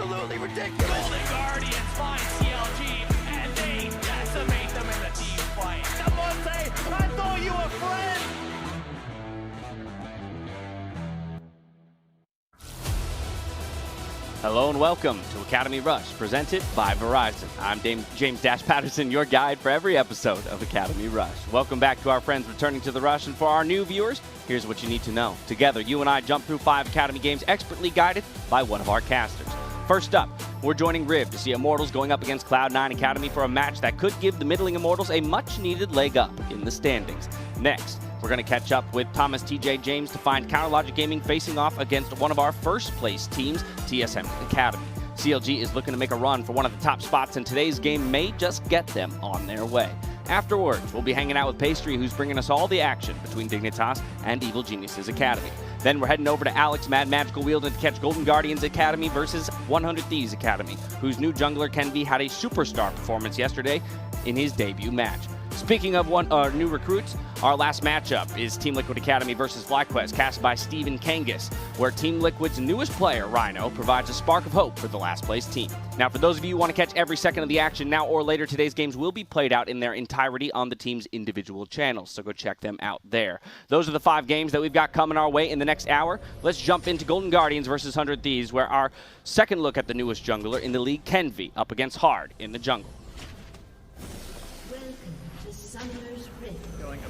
absolutely ridiculous. Golden Guardians find CLG, and they decimate them in the team fight. Someone say, I thought you were friends! Hello and welcome to Academy Rush, presented by Verizon. I'm James Dash Patterson, your guide for every episode of Academy Rush. Welcome back to our friends returning to the Rush, and for our new viewers, here's what you need to know. Together, you and I jump through 5 Academy games expertly guided by one of our casters. First up, we're joining Riv to see Immortals going up against Cloud9 Academy for a match that could give the middling Immortals a much-needed leg up in the standings. Next, we're going to catch up with Thomas TJ James to find Counterlogic Gaming facing off against one of our first-place teams, TSM Academy. CLG is looking to make a run for one of the top spots, and today's game may just get them on their way. Afterwards, we'll be hanging out with Pastry, who's bringing us all the action between Dignitas and Evil Geniuses Academy. Then we're heading over to Alex Mad Magical Wielden to catch Golden Guardians Academy versus 100 Thieves Academy, whose new jungler Kenvi had a superstar performance yesterday in his debut match. Speaking of new recruits, our last matchup is Team Liquid Academy versus FlyQuest, cast by Steven Kangas, where Team Liquid's newest player, Rhino, provides a spark of hope for the last place team. Now, for those of you who want to catch every second of the action now or later, today's games will be played out in their entirety on the team's individual channels, so go check them out there. Those are the 5 games that we've got coming our way in the next hour. Let's jump into Golden Guardians versus 100 Thieves, where our second look at the newest jungler in the league, Kenvi, up against Hard in the jungle.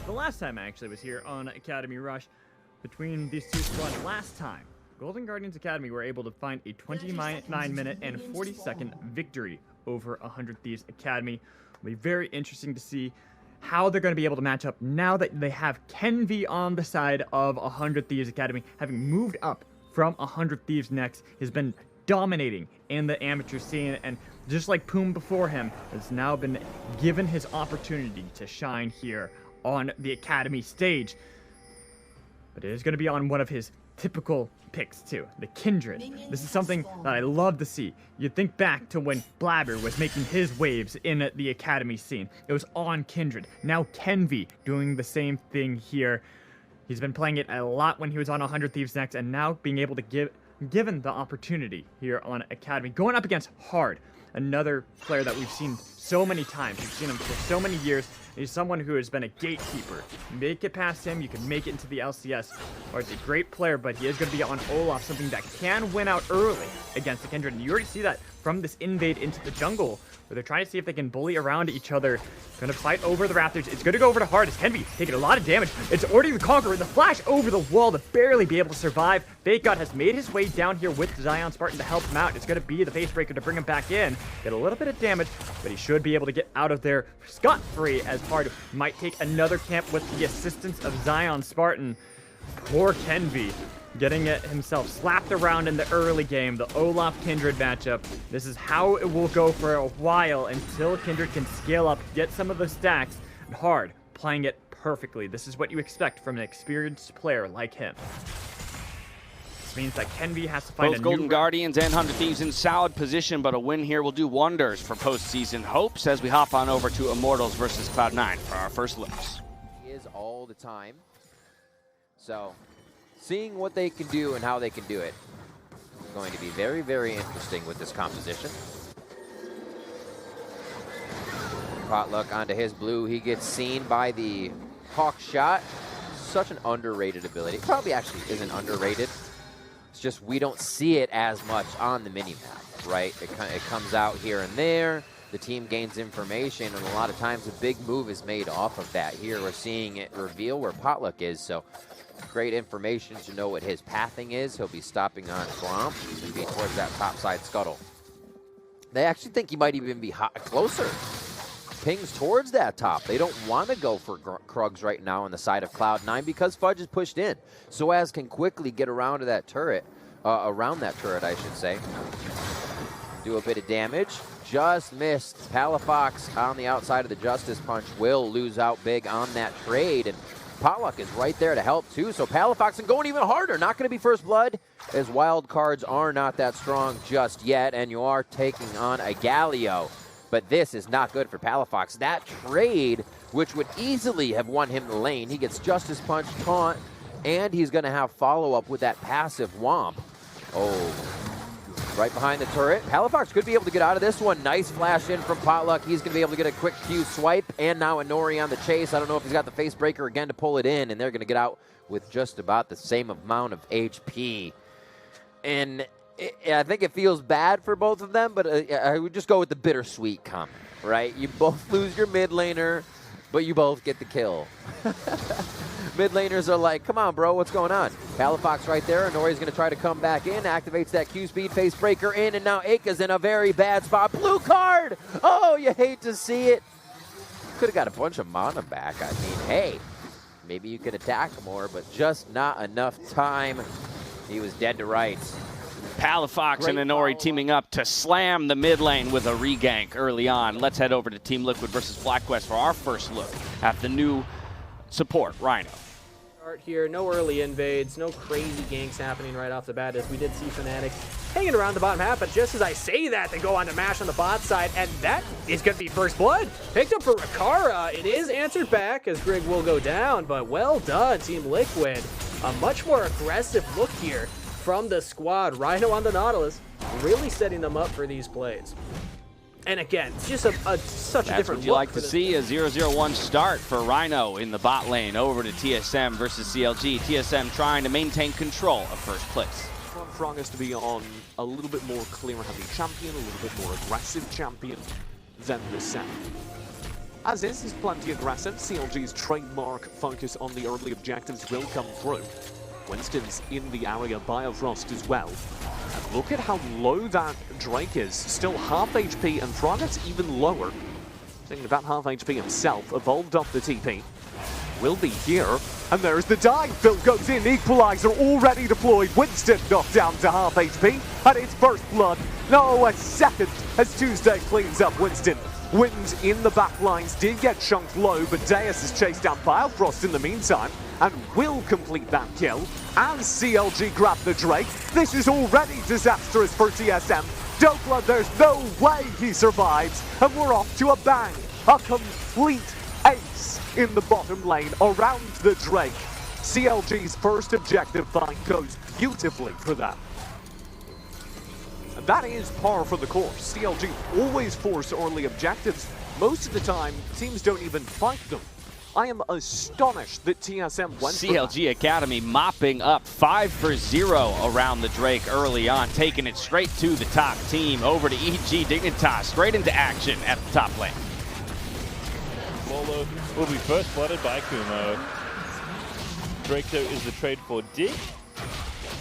The last time I actually was here on Academy Rush, between these two squads last time, Golden Guardians Academy were able to find a 29-minute and 40-second victory over 100 Thieves Academy. It'll be very interesting to see how they're going to be able to match up now that they have Kenvi on the side of 100 Thieves Academy, having moved up from 100 Thieves next, has been dominating in the amateur scene, and just like Poom before him, has now been given his opportunity to shine here on the Academy stage. But it is going to be on one of his typical picks too, the Kindred. This is something that I love to see. You think back to when Blabber was making his waves in the Academy scene. It was on Kindred. Now Kenvi doing the same thing here. He's been playing it a lot when he was on 100 Thieves Next, and now being able to given the opportunity here on Academy, going up against Hard, another player that we've seen so many times. We've seen him for so many years. He's someone who has been a gatekeeper. Make it past him, you can make it into the LCS. Or it's a great player, but he is going to be on Olaf, something that can win out early against the Kindred. And you already see that from this invade into the jungle, where they're trying to see if they can bully around each other. Going to fight over the Raptors. It's going to go over to Hard as Kenvi taking a lot of damage. It's already the Conqueror, the flash over the wall to barely be able to survive. Fake God has made his way down here with Zion Spartan to help him out. It's going to be the face breaker to bring him back in. Get a little bit of damage, but he should be able to get out of there scot-free, as Hard might take another camp with the assistance of Zion Spartan. Poor Kenvi getting it himself slapped around in the early game, the Olaf Kindred matchup. This is how it will go for a while until Kindred can scale up, get some of the stacks, and Hard playing it perfectly. This is what you expect from an experienced player like him. This means that Kenvi has to find both Golden Guardians and 100 Thieves in solid position, but a win here will do wonders for postseason hopes as we hop on over to Immortals versus Cloud9 for our first looks. He is all the time. So, seeing what they can do and how they can do it is going to be very, very interesting with this composition. Potluck onto his blue. He gets seen by the Hawk shot. Such an underrated ability. Probably actually isn't underrated. It's just we don't see it as much on the minimap, right? It comes out here and there. The team gains information, and a lot of times a big move is made off of that. Here we're seeing it reveal where Potluck is, so great information to know what his pathing is. He'll be stopping on Swamp, moving towards that top side scuttle. They actually think he might even be closer. Pings towards that top. They don't want to go for Krugs right now on the side of Cloud9 because Fudge is pushed in. Soaz can quickly get around to that turret, I should say. Do a bit of damage. Just missed. Palafox on the outside of the Justice Punch will lose out big on that trade, and Potluck is right there to help too, so Palafox is going even harder. Not going to be first blood, as wild cards are not that strong just yet, and you are taking on a Galio. But this is not good for Palafox. That trade, which would easily have won him the lane, he gets Justice Punch, Taunt, and he's going to have follow-up with that passive Womp. Oh, right behind the turret. Palafox could be able to get out of this one. Nice flash in from Potluck. He's going to be able to get a quick Q swipe, and now Inori on the chase. I don't know if he's got the face breaker again to pull it in, and they're going to get out with just about the same amount of HP. And I think it feels bad for both of them, but I would just go with the bittersweet comment, right? You both lose your mid laner, but you both get the kill. Mid laners are like, come on, bro, what's going on? Palafox right there. Inori's going to try to come back in, activates that Q speed, face breaker in, and now Aka's in a very bad spot. Blue card! Oh, you hate to see it. Could have got a bunch of mana back. I mean, hey, maybe you could attack more, but just not enough time. He was dead to rights. Palafox and Inori teaming up to slam the mid lane with a regank early on. Let's head over to Team Liquid versus FlyQuest for our first look at the new support, Rhino. Start here, no early invades, no crazy ganks happening right off the bat, as we did see Fnatic hanging around the bottom half, but just as I say that, they go on to mash on the bot side, and that is going to be first blood. Picked up for Rikara. It is answered back as Grig will go down, but well done, Team Liquid. A much more aggressive look here from the squad. Rhino on the Nautilus, really setting them up for these plays. And again, it's just such a different look. That's what you like to see, a 0-0-1 start for Rhino in the bot lane over to TSM versus CLG. TSM trying to maintain control of first place. Want Frogger to be on a little bit more clear-heavy champion, a little bit more aggressive champion than the Sam. As is, he's plenty aggressive. CLG's trademark focus on the early objectives will come through. Winston's in the area, Biofrost as well. And look at how low that Drake is. Still half HP, and Frogger's even lower. Thinking about half HP himself, evolved off the TP. Will be here, and there's the dive. Phil goes in, equalizer already deployed. Winston knocked down to half HP, and it's first blood. No, a second as Tuesday cleans up Winston. Wind in the back lines did get chunked low, but Deus has chased down Biofrost in the meantime and will complete that kill as CLG grab the Drake. This is already disastrous for TSM. Dokla, there's no way he survives, and we're off to a bang. A complete ace in the bottom lane around the Drake. CLG's first objective find goes beautifully for them. And that is par for the course. CLG always force early objectives. Most of the time, teams don't even fight them. I am astonished that TSM went CLG Academy mopping up 5 for 0 around the Drake early on, taking it straight to the top team. Over to EG Dignitas, straight into action at the top lane. Lolo will be first blooded by Kumo. Draco is the trade for Dig.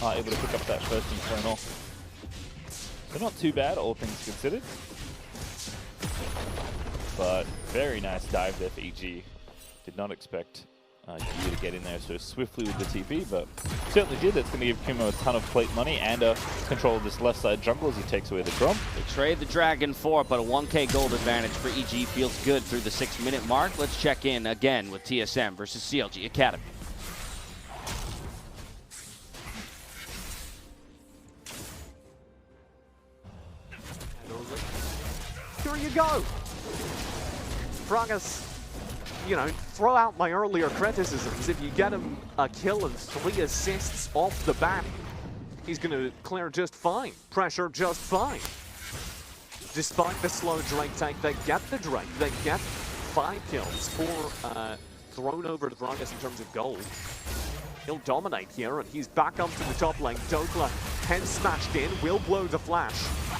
Able to pick up that first Infernal. So not too bad, all things considered. But very nice dive there for EG. Did not expect Gyu to get in there so swiftly with the TP, but certainly did. That's going to give Kumo a ton of plate money and control of this left side jungle as he takes away the Grom. They trade the Dragon for it, but a 1k gold advantage for EG feels good through the 6-minute mark. Let's check in again with TSM versus CLG Academy. Here you go. Frogger's, you know, throw out my earlier criticisms. If you get him a kill and 3 assists off the bat, he's going to clear just fine. Pressure just fine. Despite the slow Drake take, they get the Drake. They get 5 kills, 4 thrown over to Frogger in terms of gold. He'll dominate here, and he's back up to the top lane. Dokla, head smashed in, will blow the flash.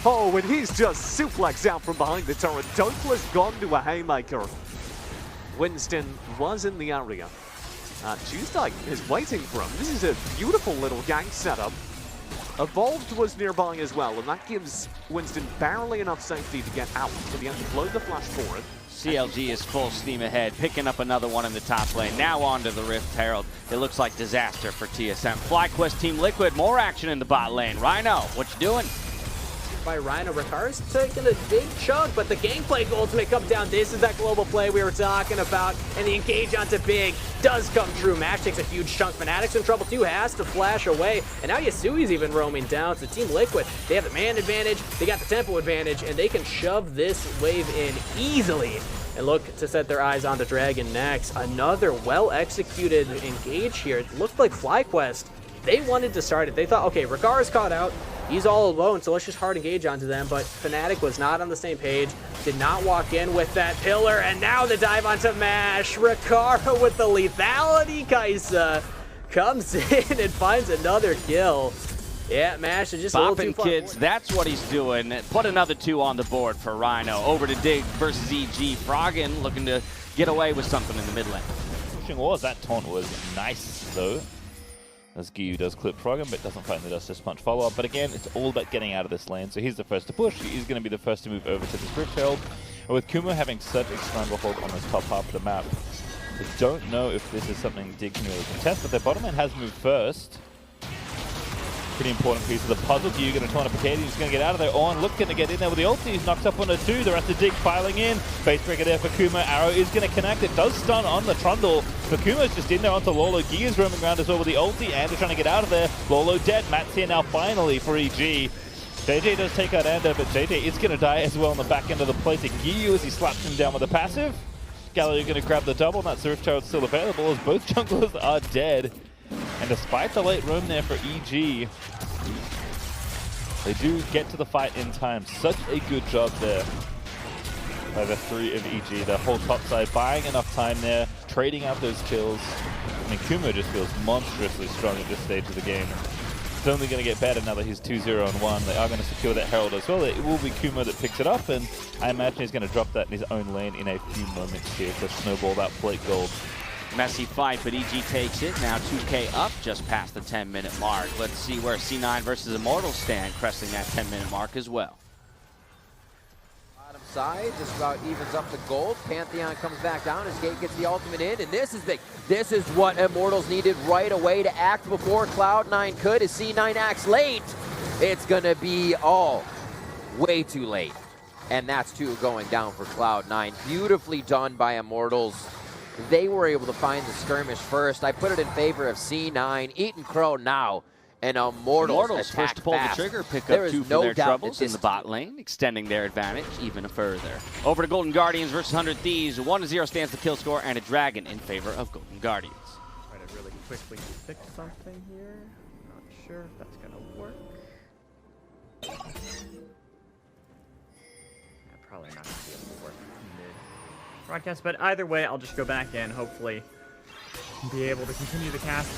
Oh, and he's just suplexed out from behind the turret. Dokla's gone to a haymaker. Winston was in the area. Tuesday is waiting for him. This is a beautiful little gank setup. Evolved was nearby as well, and that gives Winston barely enough safety to get out. So he has to blow the flash for it. CLG is full steam ahead, picking up another one in the top lane. Now onto the Rift Herald. It looks like disaster for TSM. FlyQuest Team Liquid, more action in the bot lane. Rhino, what you doing? By Rhino. Ricard's taking a big chunk, but the gameplay goals may come down. This is that global play we were talking about, and the engage onto Big does come true. Mash takes a huge chunk. Fnatic's in trouble too, has to flash away, and now Yasui's even roaming down. So Team Liquid, they have the man advantage, they got the tempo advantage, and they can shove this wave in easily and look to set their eyes on the Dragon next. Another well-executed engage here. It looked like FlyQuest, they wanted to start it. They thought, okay, Ricard's caught out. He's all alone, so let's just hard engage onto them. But Fnatic was not on the same page, did not walk in with that pillar, and now the dive onto Mash. Ricaro with the lethality. Kaisa comes in and finds another kill. Yeah, Mash is just a little too Bopping far kids, forward. that's what he's doing. Put another 2 on the board for Rhino. Over to Dig versus EG. Froggen looking to get away with something in the mid lane. Pushing walls, that taunt was nice though. As Gyu does clip Froggen, but doesn't find the Justice Punch follow-up. But again, it's all about getting out of this lane. So he's the first to push. He's going to be the first to move over to the Swift Herald. And with Kumo having such a stranglehold on this top half of the map, I don't know if this is something Dig can really contest, but their bottom lane has moved first. Pretty important piece of the puzzle. Gyu going to taunt up Picadi. He's going to get out of there. On, looking to get in there with the ulti. He's knocked up on a 2. The rest of Dig piling in. Face breaker there for Kumo. Arrow is going to connect. It does stun on the Trundle. But Kumo's just in there onto Lolo. Gyu is roaming around as well with the ulti. And they're trying to get out of there. Lolo dead. Matt's here now finally for EG. JJ does take out Ender, but JJ is going to die as well on the back end of the play to Gyu as he slaps him down with a passive. Gallery going to grab the double. And that Surf Child's still available as both junglers are dead. And despite the late roam there for EG, they do get to the fight in time. Such a good job there by the 3 of EG. The whole top side buying enough time there, trading out those kills. I mean, Kumo just feels monstrously strong at this stage of the game. It's only going to get better now that he's 2-0-1. They are going to secure that Herald as well. It will be Kumo that picks it up, and I imagine he's going to drop that in his own lane in a few moments here to snowball that plate gold. Messy fight, but EG takes it. Now 2K up just past the 10-minute mark. Let's see where C9 versus Immortals stand, cresting that 10-minute mark as well. Bottom side, just about evens up the gold. Pantheon comes back down as Gate gets the ultimate in, and this is big. This is what Immortals needed right away to act before Cloud9 could. As C9 acts late, it's gonna be all way too late. And that's 2 going down for Cloud9. Beautifully done by Immortals. They were able to find the skirmish first. I put it in favor of C9. Eaton Crow now. And Immortals first to pull fast. the trigger, pick There up is 2 for no their doubt troubles that in the bot lane, extending their advantage even further. Over to Golden Guardians versus 100 Thieves. 1-0 stands the kill score, and a dragon in favor of Golden Guardians. Try to really quickly fix something here. Not sure if that's gonna work. Yeah, probably not gonna be able to work mid broadcast, but either way, I'll just go back in, hopefully be able to continue the cast.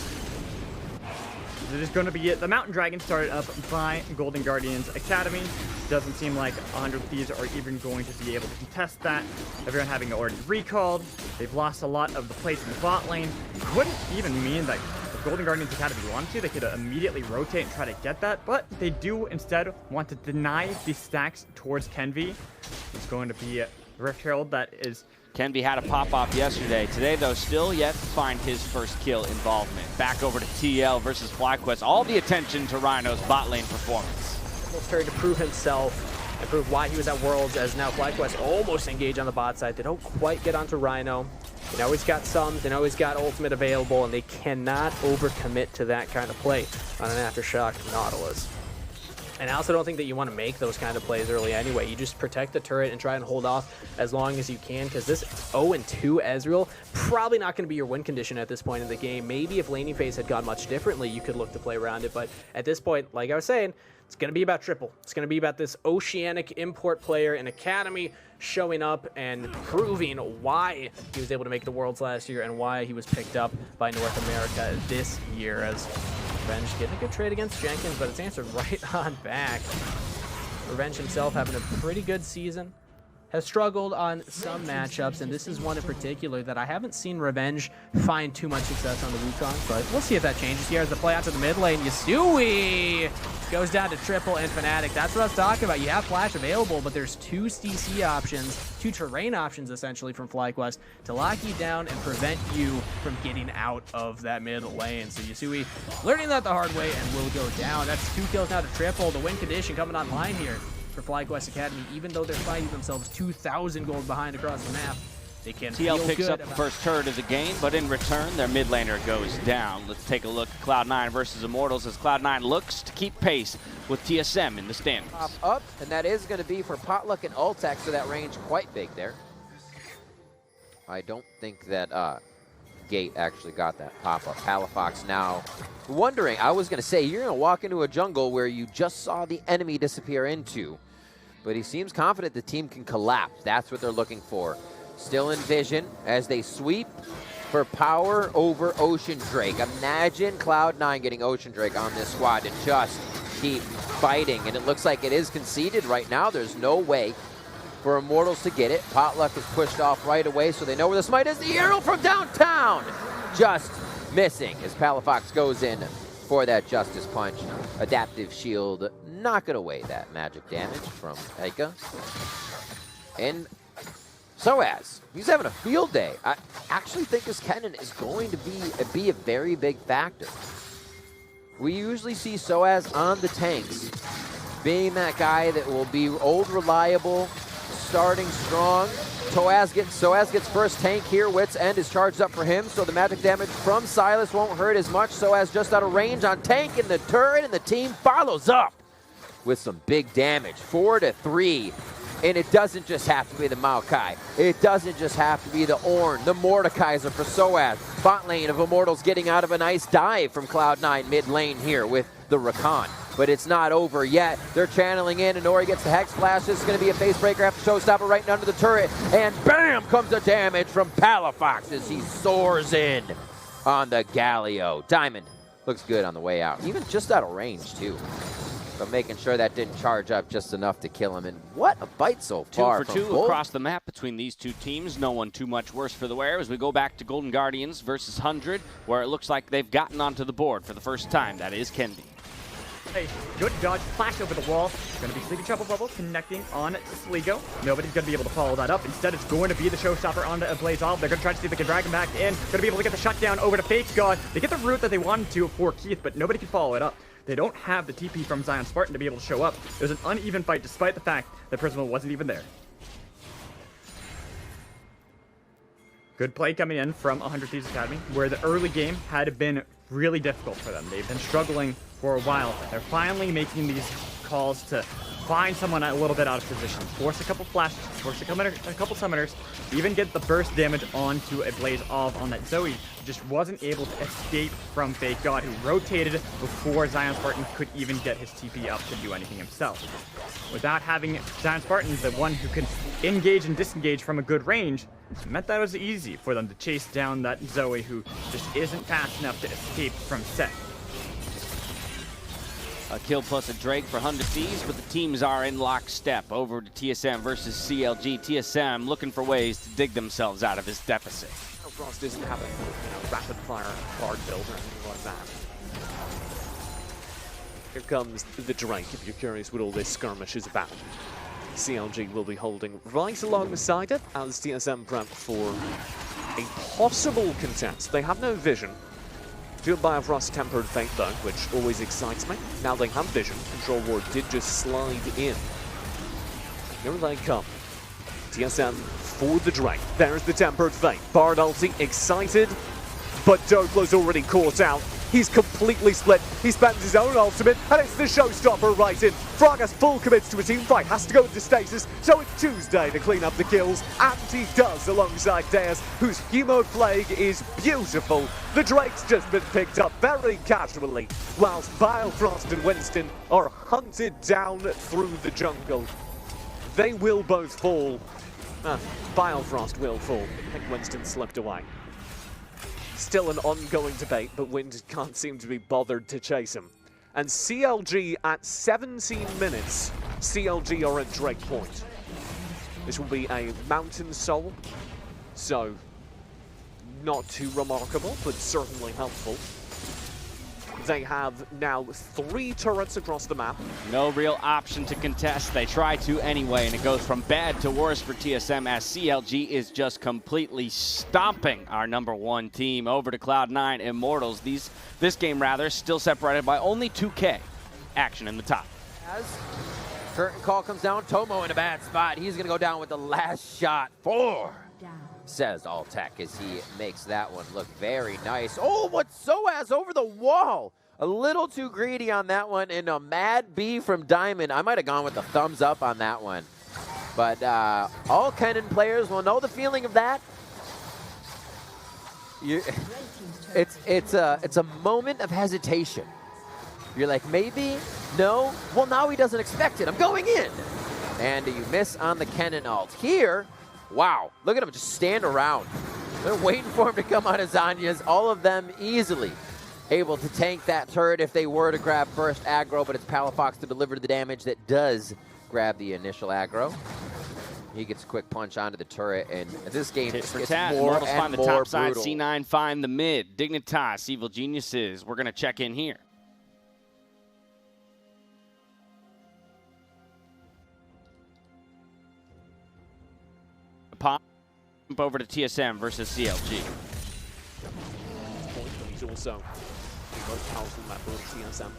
It is going to be it. The Mountain Dragon started up by Golden Guardians Academy. Doesn't seem like 100 Thieves are even going to be able to contest that. Everyone having already recalled. They've lost a lot of the plates in the bot lane. Wouldn't even mean that if Golden Guardians Academy wanted to, they could immediately rotate and try to get that, but they do instead want to deny the stacks towards Kenvi. It's going to be Rift Herald that is... Kenvi had a pop-off yesterday. Today, though, still yet to find his first kill involvement. Back over to TL versus FlyQuest. All the attention to Rhino's bot lane performance. Started to prove himself and prove why he was at Worlds, as now FlyQuest almost engage on the bot side. They don't quite get onto Rhino. They know he's got some, they know he's got ultimate available, and they cannot overcommit to that kind of play on an Aftershock Nautilus. And I also don't think that you want to make those kind of plays early anyway. You just protect the turret and try and hold off as long as you can, because this 0-2 Ezreal, probably not going to be your win condition at this point in the game. Maybe if laning phase had gone much differently, you could look to play around it. But at this point, like I was saying, it's going to be about triple. It's going to be about this Oceanic import player in Academy showing up and proving why he was able to make the Worlds last year and why he was picked up by North America this year. As Revenge getting a good trade against Jenkins, but it's answered right on back. Revenge himself having a pretty good season. Has struggled on some matchups, and this is one in particular that I haven't seen Revenge find too much success on the Wukong, but we'll see if that changes here as the play out to the mid lane. Yasui goes down to triple and Fnatic. That's what I was talking about. You have Flash available, but there's 2 CC options, 2 terrain options essentially from FlyQuest to lock you down and prevent you from getting out of that mid lane. So Yasui learning that the hard way and will go down. That's 2 kills now to triple. The win condition coming online here for FlyQuest Academy, even though they're finding themselves 2,000 gold behind across the map. They can TL picks up the first turret of the game, but in return, their mid laner goes down. Let's take a look at Cloud9 versus Immortals as Cloud9 looks to keep pace with TSM in the standings. Pop up, and that is going to be for Potluck and Ultek, so that range quite big there. I don't think that Gate actually got that pop-up. Palafox now wondering, I was going to say, you're going to walk into a jungle where you just saw the enemy disappear into. But he seems confident the team can collapse. That's what they're looking for. Still in vision as they sweep for power over Ocean Drake. Imagine Cloud9 getting Ocean Drake on this squad and just keep fighting. And it looks like it is conceded right now. There's no way for Immortals to get it. Potluck is pushed off right away, so they know where the smite is. The arrow from downtown! Just missing as Palafox goes in for that Justice Punch. Adaptive Shield knocking away that magic damage from Eika. And Soaz, he's having a field day. I actually think this Kennen is going to be a very big factor. We usually see Soaz on the tanks, being that guy that will be old reliable, starting strong. Soaz gets first tank here. Wit's End is charged up for him, so the magic damage from Sylas won't hurt as much. Soaz just out of range on tank in the turret, and the team follows up with some big damage. 4-3. And it doesn't just have to be the Maokai. It doesn't just have to be the Ornn, the Mordekaiser for Soaz. Bot lane of Immortals getting out of a nice dive from Cloud9 mid lane here with the Rakan. But it's not over yet. They're channeling in, and Nori gets the Hex Flash. This is going to be a face breaker after Showstopper right under the turret. And bam comes the damage from Palafox as he soars in on the Galio. Diamond looks good on the way out. Even just out of range, too. But making sure that didn't charge up just enough to kill him. And what a bite so far. 2 for 2 across the map between these two teams. No one too much worse for the wear as we go back to Golden Guardians versus 100, where it looks like they've gotten onto the board for the first time. That is Kendi. Hey, good dodge, flash over the wall. Gonna be Sleepy Trouble Bubble connecting on to Sligo. Nobody's gonna be able to follow that up. Instead, it's going to be the Showstopper onto a Blaze Off. They're gonna try to see if they can drag him back in. Gonna be able to get the shutdown over to Fake God. They get the route that they wanted to for Keith, but nobody can follow it up. They don't have the TP from Zion Spartan to be able to show up. It was an uneven fight despite the fact that Prismal wasn't even there. Good play coming in from 100 Thieves Academy, where the early game had been really difficult for them. They've been struggling for a while. They're finally making these calls to find someone a little bit out of position. Force a couple flashes, force a couple summoners, even get the burst damage onto a Blaze Off on that Zoe. Just wasn't able to escape from Fake God, who rotated before Zion Spartan could even get his TP up to do anything himself. Without having Zion Spartan, the one who can engage and disengage from a good range, it meant that it was easy for them to chase down that Zoe, who just isn't fast enough to escape from Set. A kill plus a Drake for 100 Thieves, but the teams are in lockstep. Over to TSM versus CLG. TSM looking for ways to dig themselves out of this deficit. Frost doesn't have a rapid fire card build or anything like that. Here comes the Drake, if you're curious what all this skirmish is about. CLG will be holding right alongside it as TSM prep for a possible contest. They have no vision. Fueled by a Frost Tempered Fate though, which always excites me. Now they have vision. Control Ward did just slide in. Here they come. TSM for the Drake. There's the Tempered Fate. Bard ulti, excited, but Doblo's already caught out. He's completely split. He spends his own ultimate, and it's the Showstopper right in. Fraga's full commits to a team fight, has to go into stasis, so it's Tuesday to clean up the kills, and he does alongside Deus, whose Hemo Plague is beautiful. The Drake's just been picked up very casually, whilst Bilefrost and Winston are hunted down through the jungle. They will both fall. Bilefrost will fall. I think Winston slipped away. Still an ongoing debate, but Wind can't seem to be bothered to chase him. And CLG at 17 minutes, CLG are at Drake Point. This will be a Mountain Soul, so not too remarkable, but certainly helpful. They have now 3 turrets across the map. No real option to contest. They try to anyway, and it goes from bad to worse for TSM as CLG is just completely stomping our #1 team. Over to Cloud9 Immortals. This game, rather, still separated by only 2K. Action in the top. As curtain call comes down, Tomo in a bad spot. He's going to go down with the last shot. 4, says Altec as he makes that one look very nice. Oh, what's Soaz over the wall? A little too greedy on that one, and a mad B from Diamond. I might have gone with the thumbs up on that one. But all Kennen players will know the feeling of that. it's a moment of hesitation. You're like, maybe, no. Well, now he doesn't expect it. I'm going in, and you miss on the cannon ult here. Wow, look at him just stand around. They're waiting for him to come on his Zanyas. All of them easily able to tank that turret if they were to grab first aggro, but it's Palafox to deliver the damage that does grab the initial aggro. He gets a quick punch onto the turret, and this game just gets more Immortals and find the more top side, brutal. C9 find the mid. Dignitas, Evil Geniuses. We're going to check in here. Pop over to TSM versus CLG. Point, but he's also most powerful map for TSM.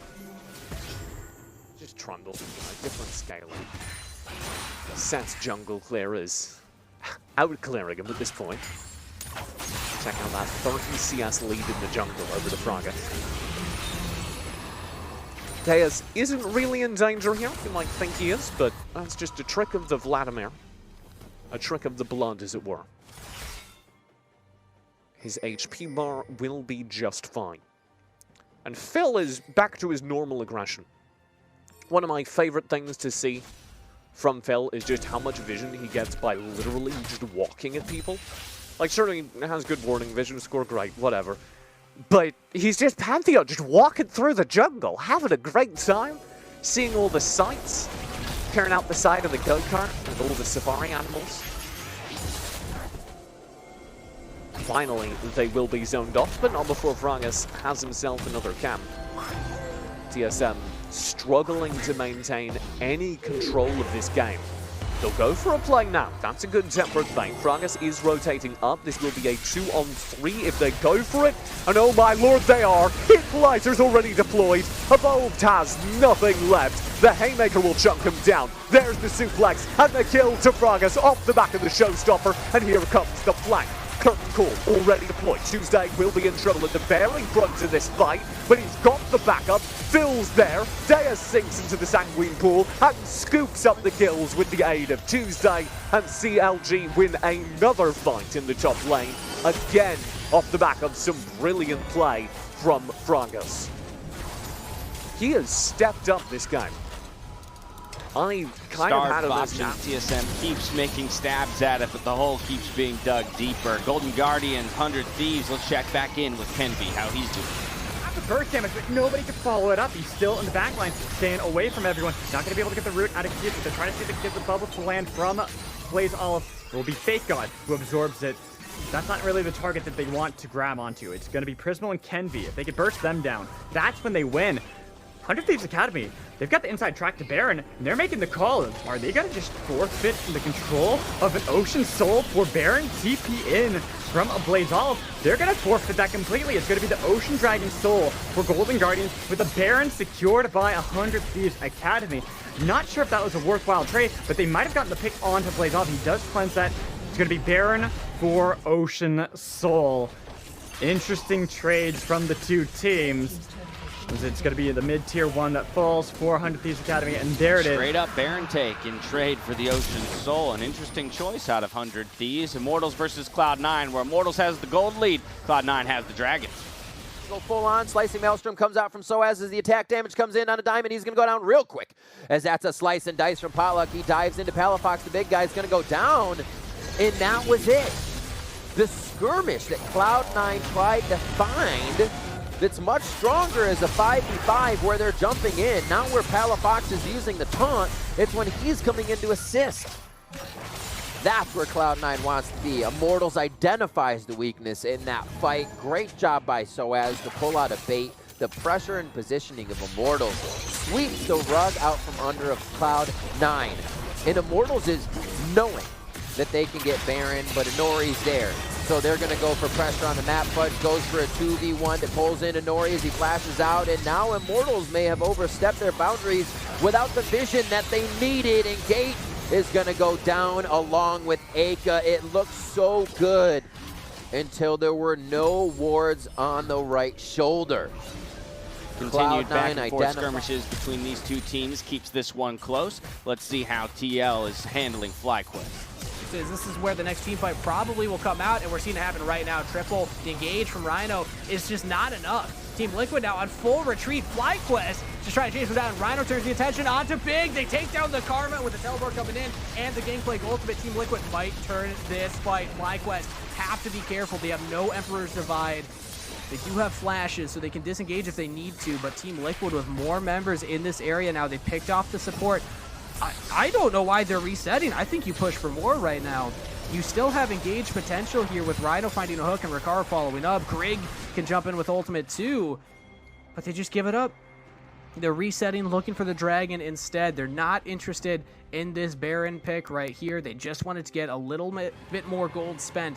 Just Trundle, different scaling. Sets jungle clearers out clearing him at this point. Check out that 30 CS lead in the jungle over the Frogger. Deus isn't really in danger here. You might think he is, but that's just a trick of the Vladimir. A trick of the blood, as it were. His HP bar will be just fine. And Phil is back to his normal aggression. One of my favorite things to see from Phil is just how much vision he gets by literally just walking at people. Like, certainly has good warning vision, score great, whatever. But he's just Pantheon, just walking through the jungle, having a great time, seeing all the sights, tearing out the side of the go-kart with all the safari animals. Finally, they will be zoned off, but not before Vragas has himself another camp. TSM struggling to maintain any control of this game. They'll go for a play now. That's a good tempered thing. Vragas is rotating up. This will be a 2-on-3 if they go for it. And oh my lord, they are. Hitlighters already deployed. Evolved has nothing left. The Haymaker will chunk him down. There's the suplex and the kill to Vragas off the back of the showstopper. And here comes the flank. Curtain call already deployed. Tuesday will be in trouble at the very front of this fight, but he's got the backup. Phil's there. Deus sinks into the sanguine pool and scoops up the kills with the aid of Tuesday, and CLG win another fight in the top lane, again off the back of some brilliant play from Vragas. He has stepped up this game. I kind of had option. TSM keeps making stabs at it, but the hole keeps being dug deeper. Golden Guardians, 100 Thieves. Let's check back in with Kenby, how he's doing. The burst damage, but nobody can follow it up. He's still in the backline, staying away from everyone. Not going to be able to get the root out of Kids. They're trying to see if they can get the bubble to land from Blaze Olive. It will be Fake God who absorbs it. That's not really the target that they want to grab onto. It's going to be Prismal and Kenby. If they can burst them down, that's when they win. 100 Thieves Academy, they've got the inside track to Baron, and they're making the call. Are they going to just forfeit the control of an Ocean Soul for Baron? TP in from a Blaze Olive. They're going to forfeit that completely. It's going to be the Ocean Dragon Soul for Golden Guardians with a Baron secured by 100 Thieves Academy. Not sure if that was a worthwhile trade, but they might have gotten the pick onto Blaze Olive. He does cleanse that. It's going to be Baron for Ocean Soul. Interesting trades from the two teams. It's going to be the mid-tier one that falls for 100 Thieves Academy, and there it is. Straight up Baron take in trade for the Ocean Soul. An interesting choice out of 100 Thieves. Immortals versus Cloud9, where Immortals has the gold lead, Cloud9 has the dragons. Go full on. Slicing Maelstrom comes out from Soaz as the attack damage comes in on a diamond. He's going to go down real quick, as that's a slice and dice from Potluck. He dives into Palafox. The big guy's going to go down, and that was it. The skirmish that Cloud9 tried to find that's much stronger is a 5v5 where they're jumping in. Not where Palafox is using the taunt. It's when he's coming in to assist. That's where Cloud9 wants to be. Immortals identifies the weakness in that fight. Great job by Soaz to pull out a bait. The pressure and positioning of Immortals sweeps the rug out from under of Cloud9. And Immortals is knowing that they can get Baron, but Inori's there. So they're going to go for pressure on the map. Fudge goes for a 2v1 that pulls in Inori as he flashes out. And now Immortals may have overstepped their boundaries without the vision that they needed. And Gate is going to go down along with Aka. It looked so good until there were no wards on the right shoulder. Continued back and forth skirmishes between these two teams keeps this one close. Let's see how TL is handling FlyQuest. forces. This is where the next team fight probably will come out, and we're seeing it happen right now. Triple, the engage from Rhino is just not enough. Team Liquid now on full retreat. FlyQuest just trying to chase him down. Rhino turns the attention onto Big. They take down the Karma with the teleport coming in, and the Gangplank ultimate. Team Liquid might turn this fight. FlyQuest have to be careful. They have no Emperor's Divide. They do have flashes, so they can disengage if they need to, but Team Liquid with more members in this area now, they picked off the support. I don't know why they're resetting. I think you push for more right now. You still have engaged potential here with Rhino finding a hook and Ricard following up. Grig can jump in with ultimate too, but they just give it up. They're resetting, looking for the dragon instead. They're not interested in this Baron pick right here. They just wanted to get a little bit more gold spent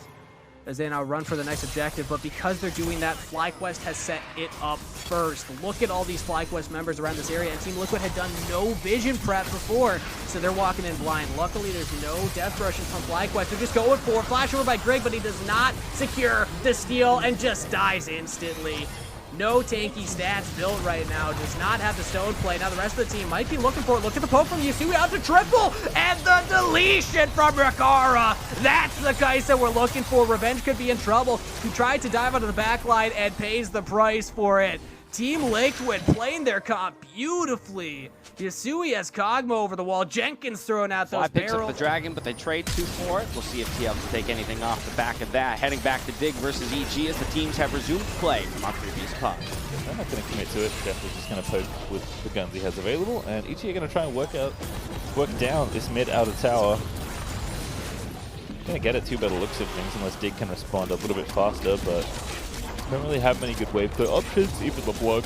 as they now run for the next objective, but because they're doing that, FlyQuest has set it up first. Look at all these FlyQuest members around this area, and Team Liquid had done no vision prep before, so they're walking in blind. Luckily, there's no death rushes from FlyQuest. They're just going for flash over by Grig, but he does not secure the steal and just dies instantly. No tanky stats built right now. Does not have the stone play. Now the rest of the team might be looking for it. Look at the poke from Yasui out to triple. And the deletion from Ricard. That's the guys that we're looking for. Revenge could be in trouble. He tried to dive onto the back line and pays the price for it. Team Liquid playing their comp beautifully. Yasui has Kog'Maw over the wall. Jenkins throwing out those Picks up barrels. the dragon, but they trade 2 for it. We'll see if TL can take anything off the back of that. Heading back to Dig versus EG as the teams have resumed play from our previous pod. I'm not going to commit to it. Definitely just going to poke with the guns he has available. And EG are going to try and work down this mid outer tower. Going to get it too by the looks of things, unless Dig can respond a little bit faster, but don't really have many good wave clear options. Even the block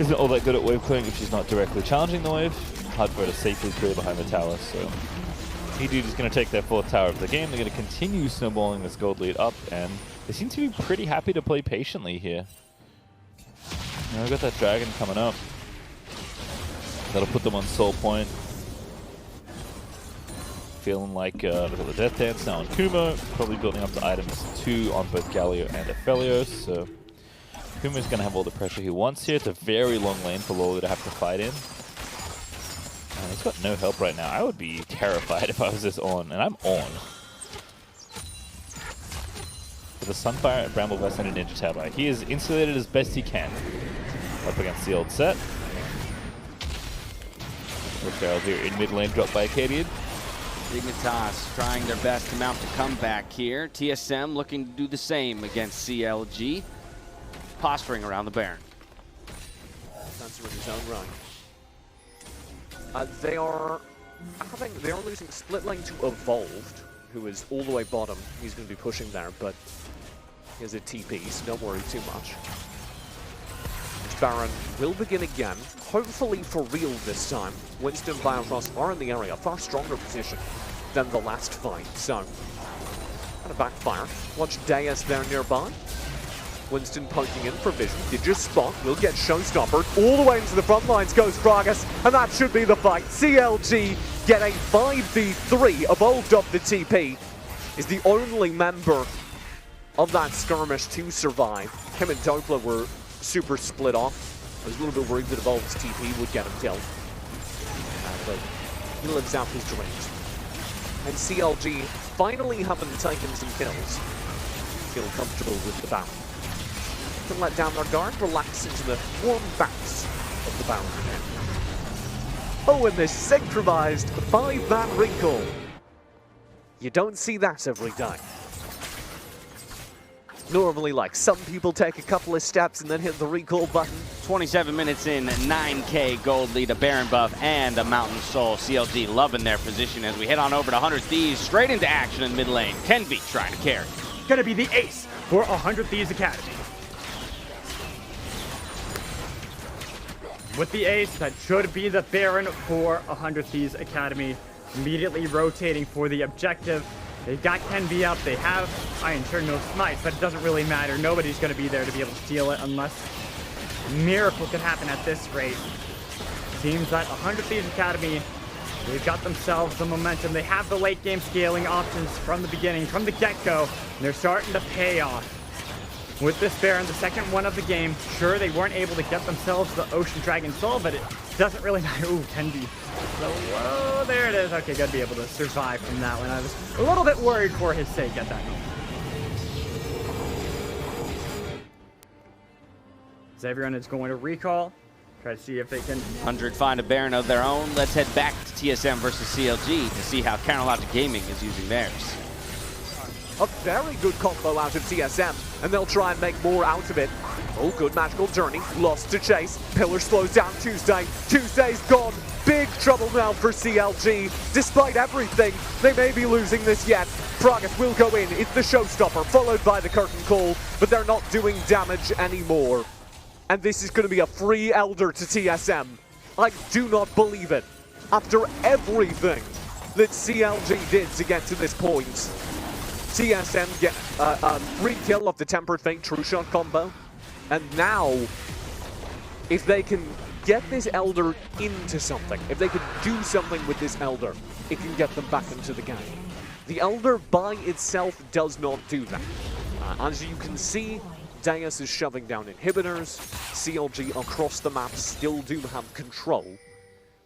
isn't all that good at wave clearing if she's not directly challenging the wave. Hard for her to safely clear behind the tower, so EG is going to take their 4th tower of the game. They're going to continue snowballing this gold lead up, and they seem to be pretty happy to play patiently here. Now we've got that dragon coming up. That'll put them on soul point. Feeling like they've got the Death Dance now on Kumo, probably building up the items 2 on both Galio and Aphelios, so Kumo's going to have all the pressure he wants here. It's a very long lane for Lolo to have to fight in. And he's got no help right now. I would be terrified if I was this on, and I'm on. With a Sunfire, a Bramble Vest, and a Ninja Tabby. He is insulated as best he can. Up against the old set. Ricard here in mid lane, dropped by Acadian. Dignitas trying their best to mount the comeback here. TSM looking to do the same against CLG. Posturing around the Baron. Spencer with his own run. They are losing split lane to Evolved, who is all the way bottom. He's going to be pushing there, but he has a TP, so don't worry too much. Baron will begin again, hopefully for real this time. Winston and Biofrost are in the area, far stronger position than the last fight, so kind of backfire. Watch Deus there nearby. Winston poking in for vision. Did just spot, will get showstoppered. All the way into the front lines goes Gragas, and that should be the fight. CLG get a 5v3. Evolved up the TP. Is the only member of that skirmish to survive. Him and Doppler were super split off. I was a little bit worried that Evolved's TP would get him killed. But he lives out his dreams. And CLG finally having taken some kills. Feel comfortable with the battle. Can let down their guard, relax into the warm backs of the battle again. Oh, and this synchronized 5-man recall. You don't see that every day. Normally, like, some people take a couple of steps and then hit the recall button. 27 minutes in, 9K gold lead, a Baron buff, and a Mountain Soul. CLG loving their position as we head on over to 100 Thieves, straight into action in mid lane. Kenby trying to carry. Gonna be the ace for 100 Thieves Academy. With the ace, that should be the Baron for 100 Thieves Academy. Immediately rotating for the objective. They've got Kenby up, they have Iron Sure no smites, but it doesn't really matter. Nobody's going to be there to be able to steal it unless a miracle can happen at this rate. Seems that 100 Thieves Academy, they've got themselves the momentum. They have the late game scaling options from the beginning, from the get-go, and they're starting to pay off. with this Baron, the second one of the game. Sure, they weren't able to get themselves the Ocean Dragon Soul, but it doesn't really matter. Ooh, 10B. So, whoa, there it is. Okay, gotta be able to survive from that one. I was a little bit worried for his sake at that moment. As everyone is going to recall, try to see if they can... 100 find a Baron of their own. Let's head back to TSM versus CLG to see how Counterlogic Gaming is using theirs. A very good combo out of TSM, and they'll try and make more out of it. Oh, good magical journey. Lost to Chase. Pillar slows down Tuesday. Tuesday's gone. Big trouble now for CLG. Despite everything, they may be losing this yet. Pragas will go in. It's the showstopper, followed by the curtain call, but they're not doing damage anymore. And this is going to be a free Elder to TSM. I do not believe it. After everything that CLG did to get to this point, TSM get a free kill of the Tempered Fate True Shot combo. And now, if they can get this Elder into something, if they can do something with this Elder, it can get them back into the game. The Elder by itself does not do that. As you can see, Deus is shoving down inhibitors. CLG across the map still do have control.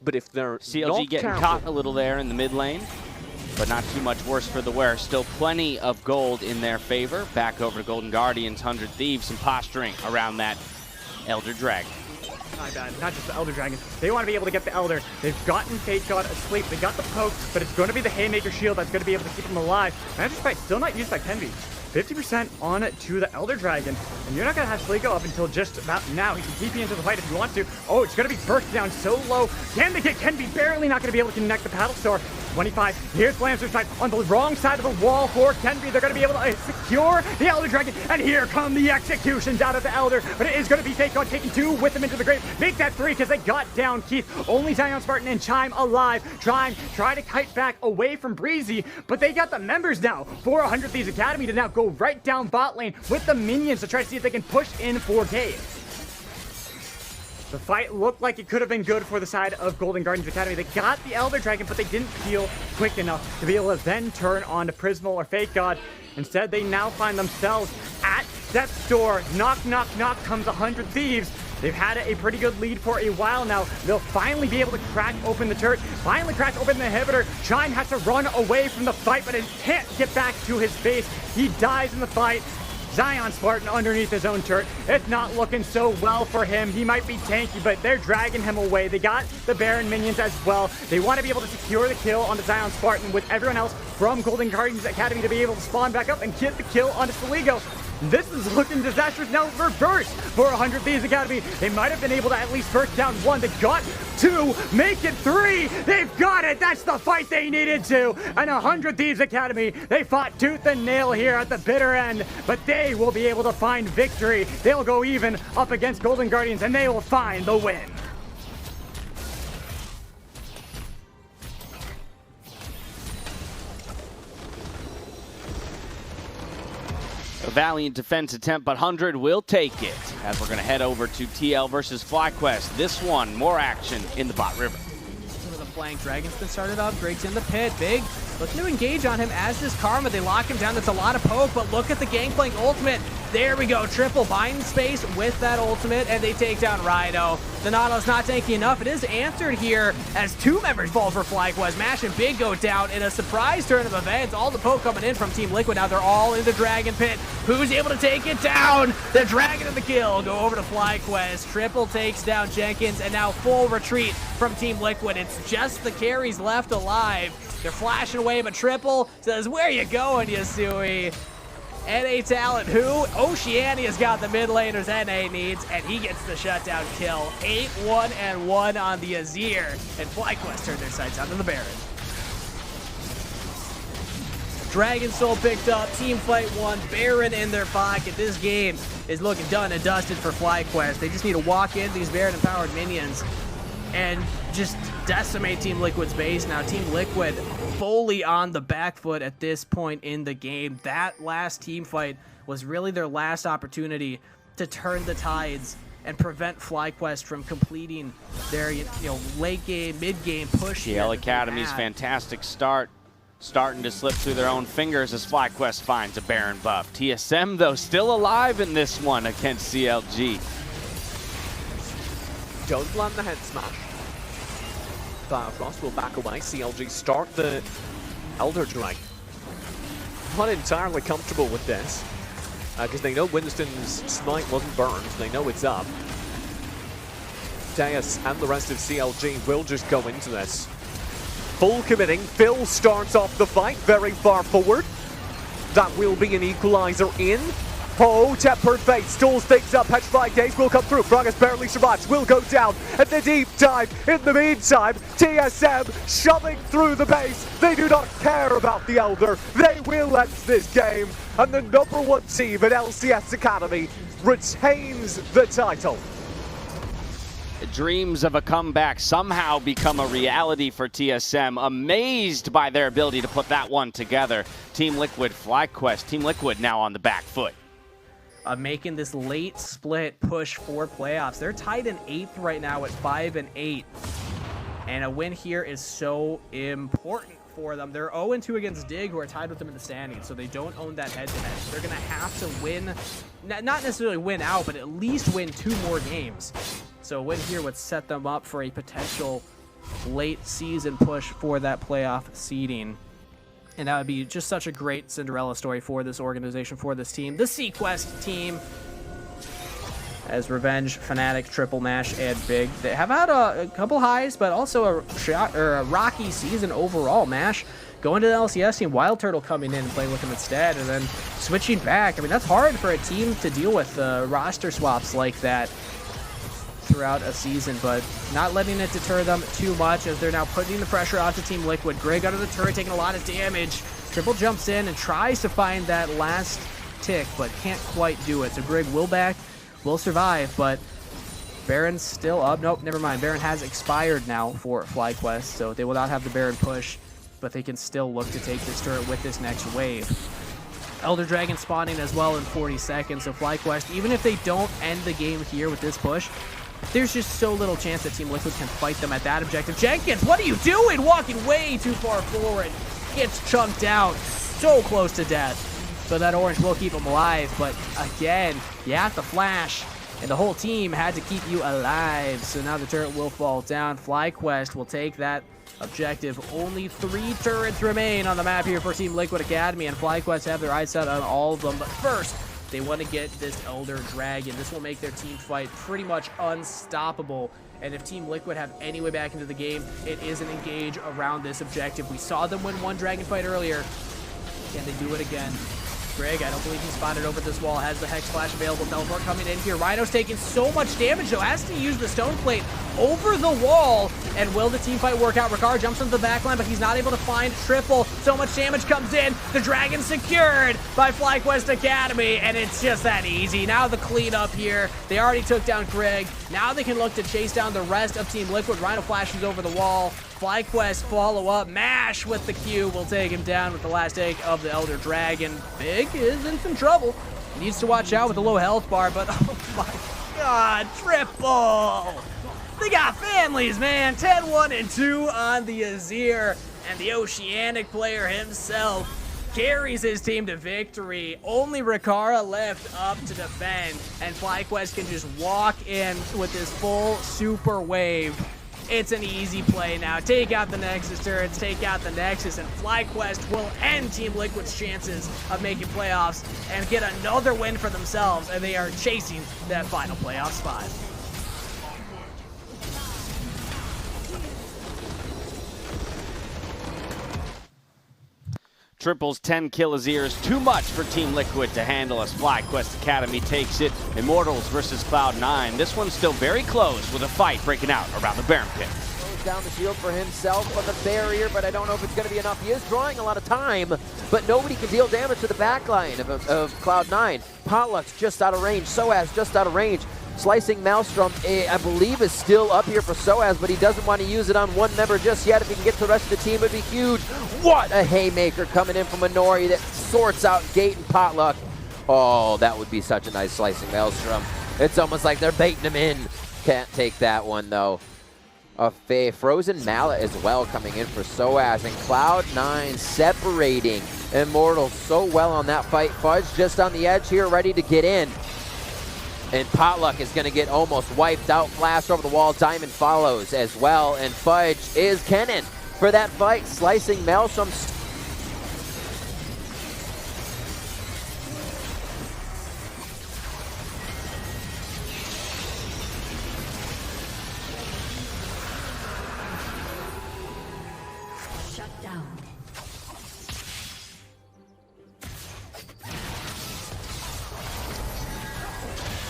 But if they're CLG getting caught a little there in the mid lane, but not too much worse for the wear. Still plenty of gold in their favor. Back over to Golden Guardians, 100 Thieves, some posturing around that Elder Dragon. My bad, not just the Elder Dragon. They want to be able to get the Elder. They've gotten Fate God asleep. They got the poke, but it's going to be the Haymaker shield that's going to be able to keep them alive. Magic Fight still not used by Kenby. 50% on to the Elder Dragon, and you're not going to have Sligo up until just about now. He can keep you into the fight if you want to. Oh, it's going to be burst down so low. Can they get Kenby? Barely not going to be able to connect the Paddle Star. 25. Here's Blamster's fight on the wrong side of the wall for Kenby. They're going to be able to secure the Elder Dragon, and here come the executions out of the Elder, but it is going to be Fate God taking 2 with him into the grave. Make that 3 because they got down Keith. Only Zion Spartan and Chime alive. Try to kite back away from Breezy, but they got the members now for 100 Thieves Academy to now go right down bot lane with the minions to try to see if they can push in for Gabe. The fight looked like it could have been good for the side of Golden Guardians Academy. They got the Elder Dragon, but they didn't feel quick enough to be able to then turn on to Prismal or Fate God. Instead, they now find themselves at death's door. Knock, knock, knock comes 100 Thieves. They've had a pretty good lead for a while now. They'll finally be able to crack open the turret, finally crack open the inhibitor. Chime has to run away from the fight, but it can't get back to his base. He dies in the fight. Zion Spartan underneath his own turret. It's not looking so well for him. He might be tanky, but they're dragging him away. They got the Baron minions as well. They want to be able to secure the kill onto Zion Spartan with everyone else from Golden Guardians Academy to be able to spawn back up and get the kill onto Sligo. This is looking disastrous now. Reverse for 100 Thieves Academy. They might have been able to at least first down 1. They got 2, make it 3. They've got it. That's the fight they needed to. And 100 Thieves Academy, they fought tooth and nail here at the bitter end, but they will be able to find victory. They'll go even up against Golden Guardians, and they will find the win. A valiant defense attempt, but 100 will take it. As we're going to head over to TL versus FlyQuest. This one, more action in the bot river. Some of the flank Dragon's been started up. Drake's in the pit. Big looking to engage on him, as does Karma. They lock him down. That's a lot of poke, but look at the Gangplank ultimate. There we go. Triple bind space with that ultimate, and they take down Rhino. The Nautilus not tanky enough. It is answered here as 2 members fall for FlyQuest. Mash and Big go down in a surprise turn of events. All the poke coming in from Team Liquid. Now they're all in the Dragon Pit. Who's able to take it down? The Dragon of the kill. Go over to FlyQuest. Triple takes down Jenkins, and now full retreat from Team Liquid. It's just the carries left alive. They're flashing away, but Triple says, "Where you going, Yasui?" NA talent who? Oceania's got the mid laners NA needs, and he gets the shutdown kill. 8-1-1 on the Azir, and FlyQuest turned their sights onto the Baron. Dragon Soul picked up, team fight 1, Baron in their pocket. This game is looking done and dusted for FlyQuest. They just need to walk in these Baron empowered minions and just decimate Team Liquid's base. Now Team Liquid fully on the back foot at this point in the game. That last team fight was really their last opportunity to turn the tides and prevent FlyQuest from completing their late game, mid game push. TL Academy's fantastic start starting to slip through their own fingers as FlyQuest finds a Baron buff. TSM, though, still alive in this one against CLG. Don't land the head smash. Frost will back away. CLG start the Elder Drag. Not entirely comfortable with this, because they know Winston's smite wasn't burned. They know it's up. Deus and the rest of CLG will just go into this. Full committing. Phil starts off the fight very far forward. That will be an equalizer in. Oh, tempered fate stalls things up. Petrified Gaze will come through. Bragas barely survives. Will go down. And the deep dive. In the meantime, TSM shoving through the base. They do not care about the Elder. They will end this game. And the #1 team at LCS Academy retains the title. Dreams of a comeback somehow become a reality for TSM. Amazed by their ability to put that one together. Team Liquid, FlyQuest. Team Liquid now on the back foot. Making this late split push for playoffs. They're tied in 8th right now at 5-8. And a win here is so important for them. They're 0-2 against Dig, who are tied with them in the standings, so they don't own that head-to-head. They're going to have to win, not necessarily win out, but at least win 2 more games. So a win here would set them up for a potential late season push for that playoff seeding. And that would be just such a great Cinderella story for this organization, for this team. The Sequest team, as Revenge, Fnatic, Triple Mash, and Big, they have had a couple highs, but also a rocky season overall. Mash going to the LCS team, Wild Turtle coming in and playing with him instead, and then switching back. I mean, that's hard for a team to deal with roster swaps like that throughout a season, but not letting it deter them too much as they're now putting the pressure onto Team Liquid. Greg under the turret taking a lot of damage. Triple jumps in and tries to find that last tick, but can't quite do it. So Greg will survive, but Baron's still up. Nope, never mind. Baron has expired now for FlyQuest, so they will not have the Baron push, but they can still look to take this turret with this next wave. Elder Dragon spawning as well in 40 seconds, so FlyQuest, even if they don't end the game here with this push, there's just so little chance that Team Liquid can fight them at that objective. Jenkins, what are you doing? Walking way too far forward. Gets chunked out. So close to death. But that orange will keep him alive. But again, you have to flash. And the whole team had to keep you alive. So now the turret will fall down. FlyQuest will take that objective. Only 3 turrets remain on the map here for Team Liquid Academy. And FlyQuest have their eyes set on all of them. But first, they want to get this Elder Dragon. This will make their team fight pretty much unstoppable. And if Team Liquid have any way back into the game, it is an engage around this objective. We saw them win one dragon fight earlier. Can they do it again? Greg, I don't believe he's spotted over this wall. Has the Hex Flash available. Teleport coming in here. Rhino's taking so much damage, though. Has to use the Stone Plate over the wall. And will the team fight work out? Ricard jumps into the backline, but he's not able to find Triple. So much damage comes in. The Dragon secured by FlyQuest Academy. And it's just that easy. Now the cleanup here. They already took down Greg. Now they can look to chase down the rest of Team Liquid. Rhino flashes over the wall. FlyQuest follow up. Mash with the Q will take him down with the last take of the Elder Dragon. Big is in some trouble. He needs to watch out with the low health bar, but oh my god, Triple! They got families, man. 10-1-2 on the Azir, and the Oceanic player himself carries his team to victory. Only Ricard left up to defend, and FlyQuest can just walk in with this full super wave. It's an easy play now. Take out the Nexus turrets, take out the Nexus, and FlyQuest will end Team Liquid's chances of making playoffs and get another win for themselves, and they are chasing that final playoff spot. Triple's 10 kill Azir too much for Team Liquid to handle as FlyQuest Academy takes it. Immortals versus Cloud9. This one's still very close with a fight breaking out around the Baron pit. Throws down the shield for himself on the barrier, but I don't know if it's going to be enough. He is drawing a lot of time, but nobody can deal damage to the backline of Cloud9. Potluck's just out of range. Soaz just out of range. Slicing Maelstrom, I believe, is still up here for Soaz, but he doesn't want to use it on one member just yet. If he can get to the rest of the team, it would be huge. What a haymaker coming in from Minori that sorts out Gate and Potluck. Oh, that would be such a nice Slicing Maelstrom. It's almost like they're baiting him in. Can't take that one, though. A Frozen Mallet as well coming in for Soaz, and Cloud9 separating Immortals so well on that fight. Fudge just on the edge here, ready to get in. And Potluck is going to get almost wiped out. Flash over the wall. Diamond follows as well. And Fudge is Kennen for that fight, slicing Maelstrom.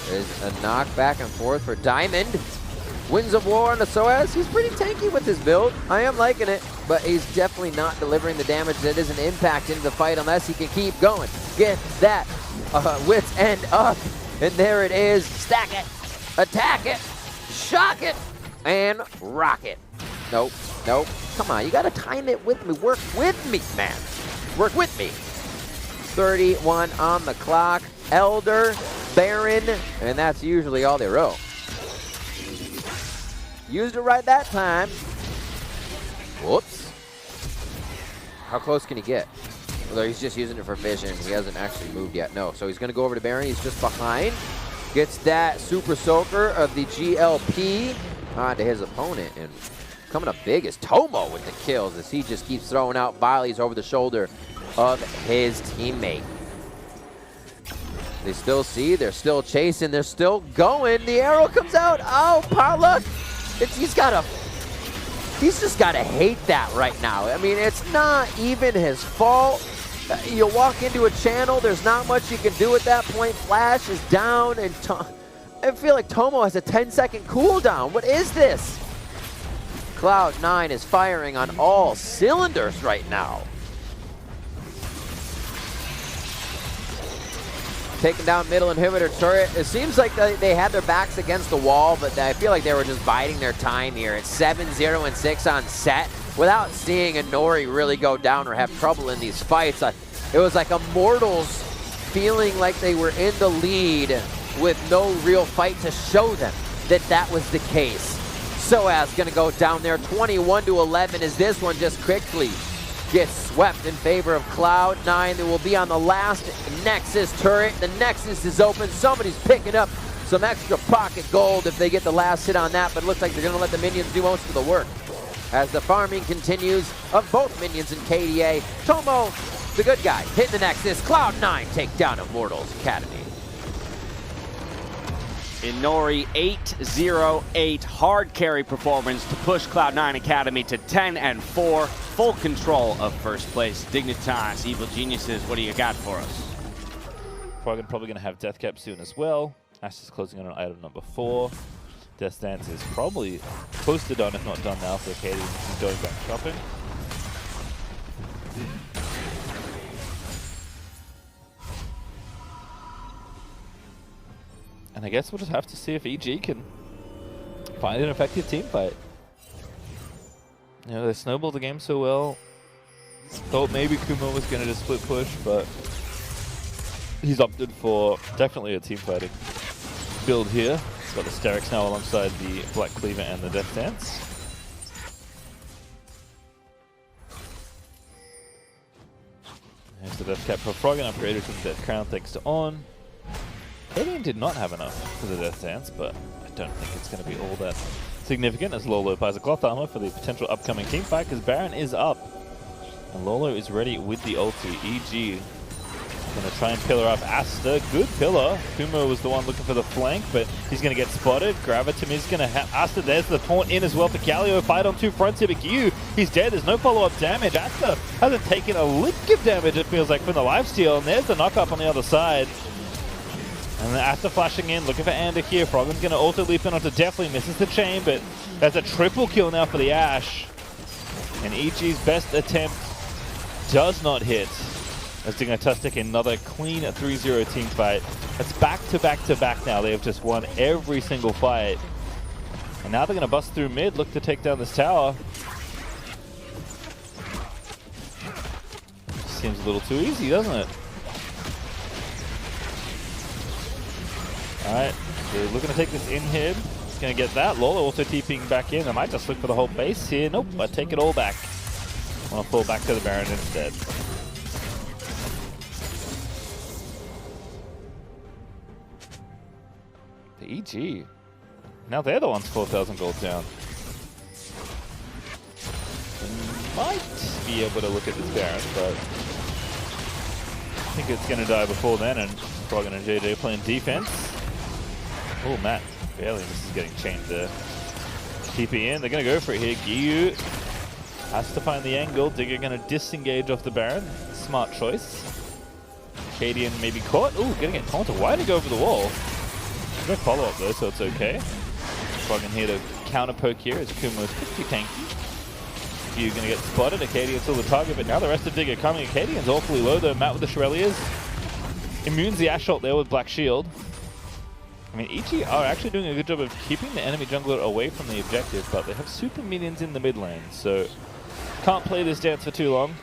There's a knock back and forth for Diamond. Winds of War on the Soaz. He's pretty tanky with his build. I am liking it, but he's definitely not delivering the damage that is an impact into the fight unless he can keep going. Get that wit's end up. And there it is. Stack it, attack it, shock it, and rock it. Nope, nope. Come on, you gotta time it with me. Work with me, man. Work with me. 31 on the clock. Elder, Baron, and that's usually all they row. Used it right that time. Whoops. How close can he get? Although he's just using it for vision. He hasn't actually moved yet. No, so he's going to go over to Baron. He's just behind. Gets that Super Soaker of the GLP onto his opponent. And coming up big is Tomo with the kills as he just keeps throwing out volleys over the shoulder of his teammate. They still see, they're still chasing, they're still going. The arrow comes out. Oh, Potluck. He's just got to hate that right now. I mean, it's not even his fault. You walk into a channel, there's not much you can do at that point. Flash is down, and I feel like Tomo has a 10-second cooldown. What is this? Cloud9 is firing on all cylinders right now. Taking down middle inhibitor turret. It seems like they had their backs against the wall, but I feel like they were just biding their time here. It's 7-0 and 6 on set without seeing a Nori really go down or have trouble in these fights. It was like Immortals feeling like they were in the lead with no real fight to show them that that was the case. Soaz gonna go down there 21-11 as this one just quickly gets swept in favor of Cloud9. They will be on the last Nexus turret. The Nexus is open. Somebody's picking up some extra pocket gold if they get the last hit on that, but it looks like they're going to let the minions do most of the work. As the farming continues of both minions and KDA, Tomo, the good guy, hitting the Nexus. Cloud9 take down Immortals Academy. Inori 8-0-8 hard carry performance to push Cloud9 Academy to 10-4. Full control of first place. Dignitas, Evil Geniuses, what do you got for us? Probably going to have Death Cap soon as well. Ash is closing on item number 4. Death Dance is probably close to done, if not done now, so Katie is going back shopping. And I guess we'll just have to see if EG can find an effective team fight. You know, they snowballed the game so well. Thought maybe Kumo was going to just split push, but he's opted for definitely a team fighting build here. He's got the Sterix now alongside the Black Cleaver and the Death Dance. There's the Death Cap for Froggen, upgraded to the Death Crown thanks to On. Alien did not have enough for the Death Dance, but I don't think it's going to be all that significant as Lolo buys a cloth armor for the potential upcoming team fight because Baron is up. And Lolo is ready with the ulti. EG going to try and pillar up Asta. Good pillar. Kumo was the one looking for the flank, but he's going to get spotted. Gravitum is going to have Asta. There's the taunt in as well for Galio. Fight on two fronts here, but Q, he's dead. There's no follow-up damage. Asta hasn't taken a lick of damage, it feels like, from the lifesteal. And there's the knock-up on the other side. And then Asta flashing in, looking for Ander here. Froggen's going to also leap in onto Definitely, misses the chain, but that's a triple kill now for the Ashe. And EG's best attempt does not hit. As Dignitas take another clean 3-0 team fight. That's back-to-back-to-back now. They have just won every single fight. And now they're going to bust through mid, look to take down this tower. Seems a little too easy, doesn't it? Alright, they're looking to take this in here. He's going to get that. Lola also TPing back in. I might just look for the whole base here. Nope, I take it all back. I want to fall back to the Baron instead. The EG. Now they're the ones 4,000 gold down. Might be able to look at this Baron, but I think it's going to die before then, and Froggen and JJ playing defense. Oh, Matt barely misses getting chained there. TP in, they're going to go for it here. Giyu has to find the angle. Digger going to disengage off the Baron. Smart choice. Cadian maybe caught. Ooh, going to get taunted. Why did he go over the wall? No follow-up though, so it's okay. Froggen here to counter poke here as Kumo's pretty tanky. Giyu going to get spotted. Acadian's still the target, but now the rest of Digger coming. Acadian's awfully low though. Matt with the Shurelias. Immunes the Ash ult there with Black Shield. I mean, EG are actually doing a good job of keeping the enemy jungler away from the objective, but they have super minions in the mid lane, so can't play this dance for too long.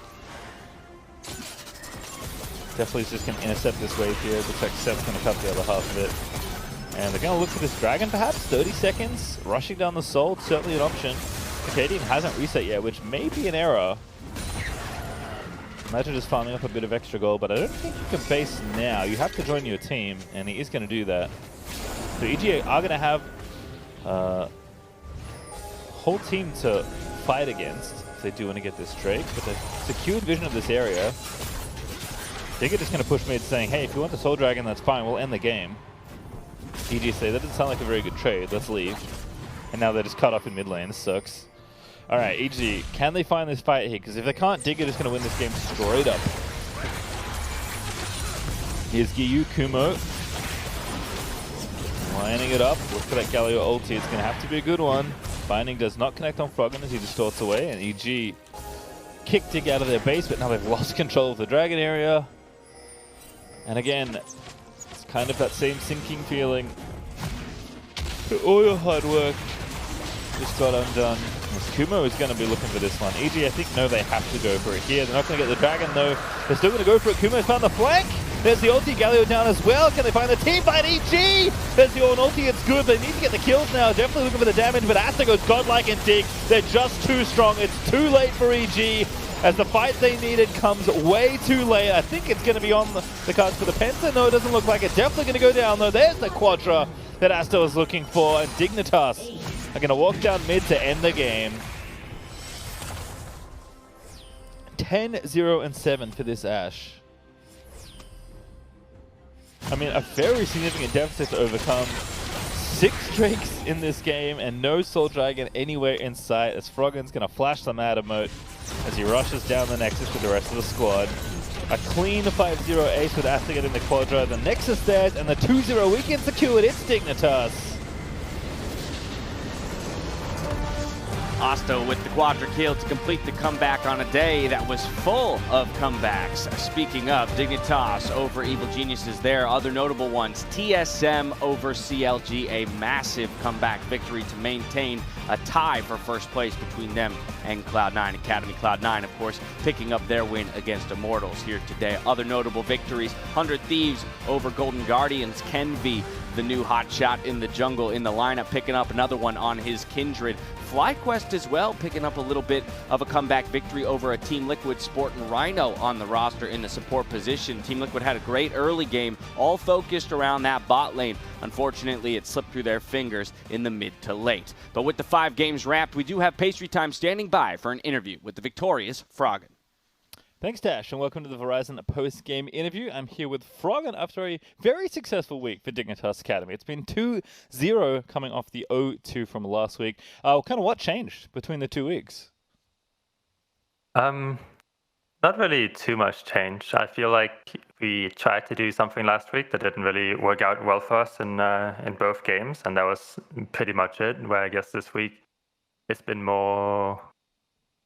Definitely just going to intercept this wave here. Looks like Seth's going to cut the other half of it. And they're going to look for this dragon perhaps. 30 seconds. Rushing down the soul, certainly an option. Acadian hasn't reset yet, which may be an error. Imagine just farming up a bit of extra gold, but I don't think you can base now. You have to join your team, and he is going to do that. So EG are going to have a whole team to fight against if they do want to get this Drake, but they've secured vision of this area. Digger just going to push mid saying, hey, if you want the Soul Dragon, that's fine, we'll end the game. EG say, that doesn't sound like a very good trade, let's leave. And now they're just cut off in mid lane, this sucks. Alright, EG, can they find this fight here? Because if they can't, Digger is going to win this game straight up. Here's Giyu, Kumo. Lining it up, look for that Galio ulti, it's going to have to be a good one. Binding does not connect on Froggen as he distorts away, and EG kicked Dig out of their base, but now they've lost control of the dragon area. And again, it's kind of that same sinking feeling. All your hard work just got undone. Kumo is going to be looking for this one. EG, I think, no, they have to go for it here. They're not going to get the dragon, though. They're still going to go for it. Kumo's found the flank. There's the ulti. Galio down as well. Can they find the team fight? EG! There's the own ulti. It's good. They need to get the kills now. Definitely looking for the damage, but Asta goes godlike and Dig. They're just too strong. It's too late for EG. As the fight they needed comes way too late. I think it's going to be on the cards for the Penta. No, it doesn't look like it. Definitely going to go down, though. There's the Quadra that Asta was looking for. And Dignitas are going to walk down mid to end the game. 10-0-7 for this Ashe. I mean, a very significant deficit to overcome. 6 Drakes in this game and no Soul Dragon anywhere in sight as Froggen's going to flash the mad emote as he rushes down the Nexus with the rest of the squad. A clean 5-0 ace with Asta getting the Quadra. The Nexus there and the 2-0 weekend secured. It's Dignitas. Asta with the Quadra kill to complete the comeback on a day that was full of comebacks. Speaking of, Dignitas over Evil Geniuses there. Other notable ones, TSM over CLG, a massive comeback victory to maintain a tie for first place between them and Cloud9. Academy Cloud9, of course, picking up their win against Immortals here today. Other notable victories, 100 Thieves over Golden Guardians. Kenvi, the new hot shot in the jungle in the lineup, picking up another one on his Kindred. FlyQuest as well, picking up a little bit of a comeback victory over a Team Liquid Sport and Rhino on the roster in the support position. Team Liquid had a great early game, all focused around that bot lane. Unfortunately, it slipped through their fingers in the mid to late. But with the 5 games wrapped, we do have Pastry Time standing by for an interview with the victorious Froggen. Thanks, Dash, and welcome to the Verizon post-game interview. I'm here with Froggen after a very successful week for Dignitas Academy. It's been 2-0 coming off the 0-2 from last week. Kind of what changed between the 2 weeks? Not really too much change. I feel like we tried to do something last week that didn't really work out well for us in both games, and that was pretty much it. Where I guess this week it's been more,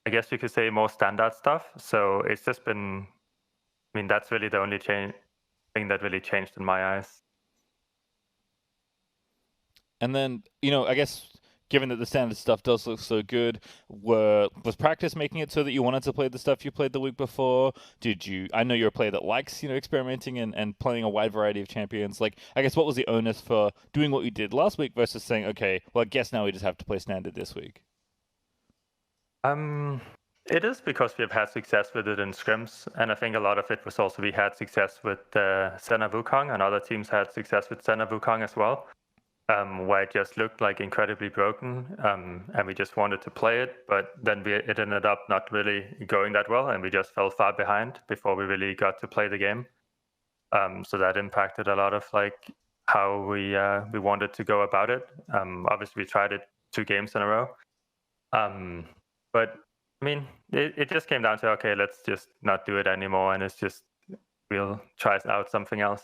I guess you could say, more standard stuff. So it's just been, I mean, that's really the only thing that really changed in my eyes. And then, I guess given that the standard stuff does look so good, was practice making it so that you wanted to play the stuff you played the week before? I know you're a player that likes, experimenting and playing a wide variety of champions. Like, I guess what was the onus for doing what you did last week versus saying, okay, well, I guess now we just have to play standard this week? It is because we've had success with it in scrims, and I think a lot of it was also we had success with Senna Wukong, and other teams had success with Senna Wukong as well, where it just looked like incredibly broken, and we just wanted to play it, but then it ended up not really going that well, and we just fell far behind before we really got to play the game. So that impacted a lot of like how we wanted to go about it. Obviously, we tried it 2 games in a row, but I mean, it just came down to, okay, let's just not do it anymore, and we'll try out something else.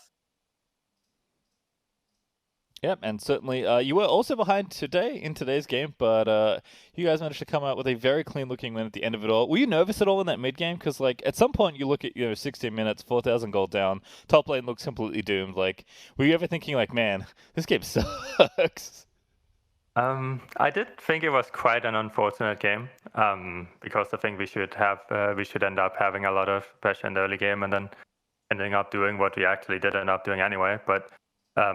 Yep, and certainly you were also behind in today's game, but you guys managed to come out with a very clean-looking win at the end of it all. Were you nervous at all in that mid-game? Because, like, at some point you look at, 16 minutes, 4,000 gold down, top lane looks completely doomed. Like, were you ever thinking, like, man, this game sucks? I did think it was quite an unfortunate game, because I think we should end up having a lot of pressure in the early game and then ending up doing what we actually did end up doing anyway. But I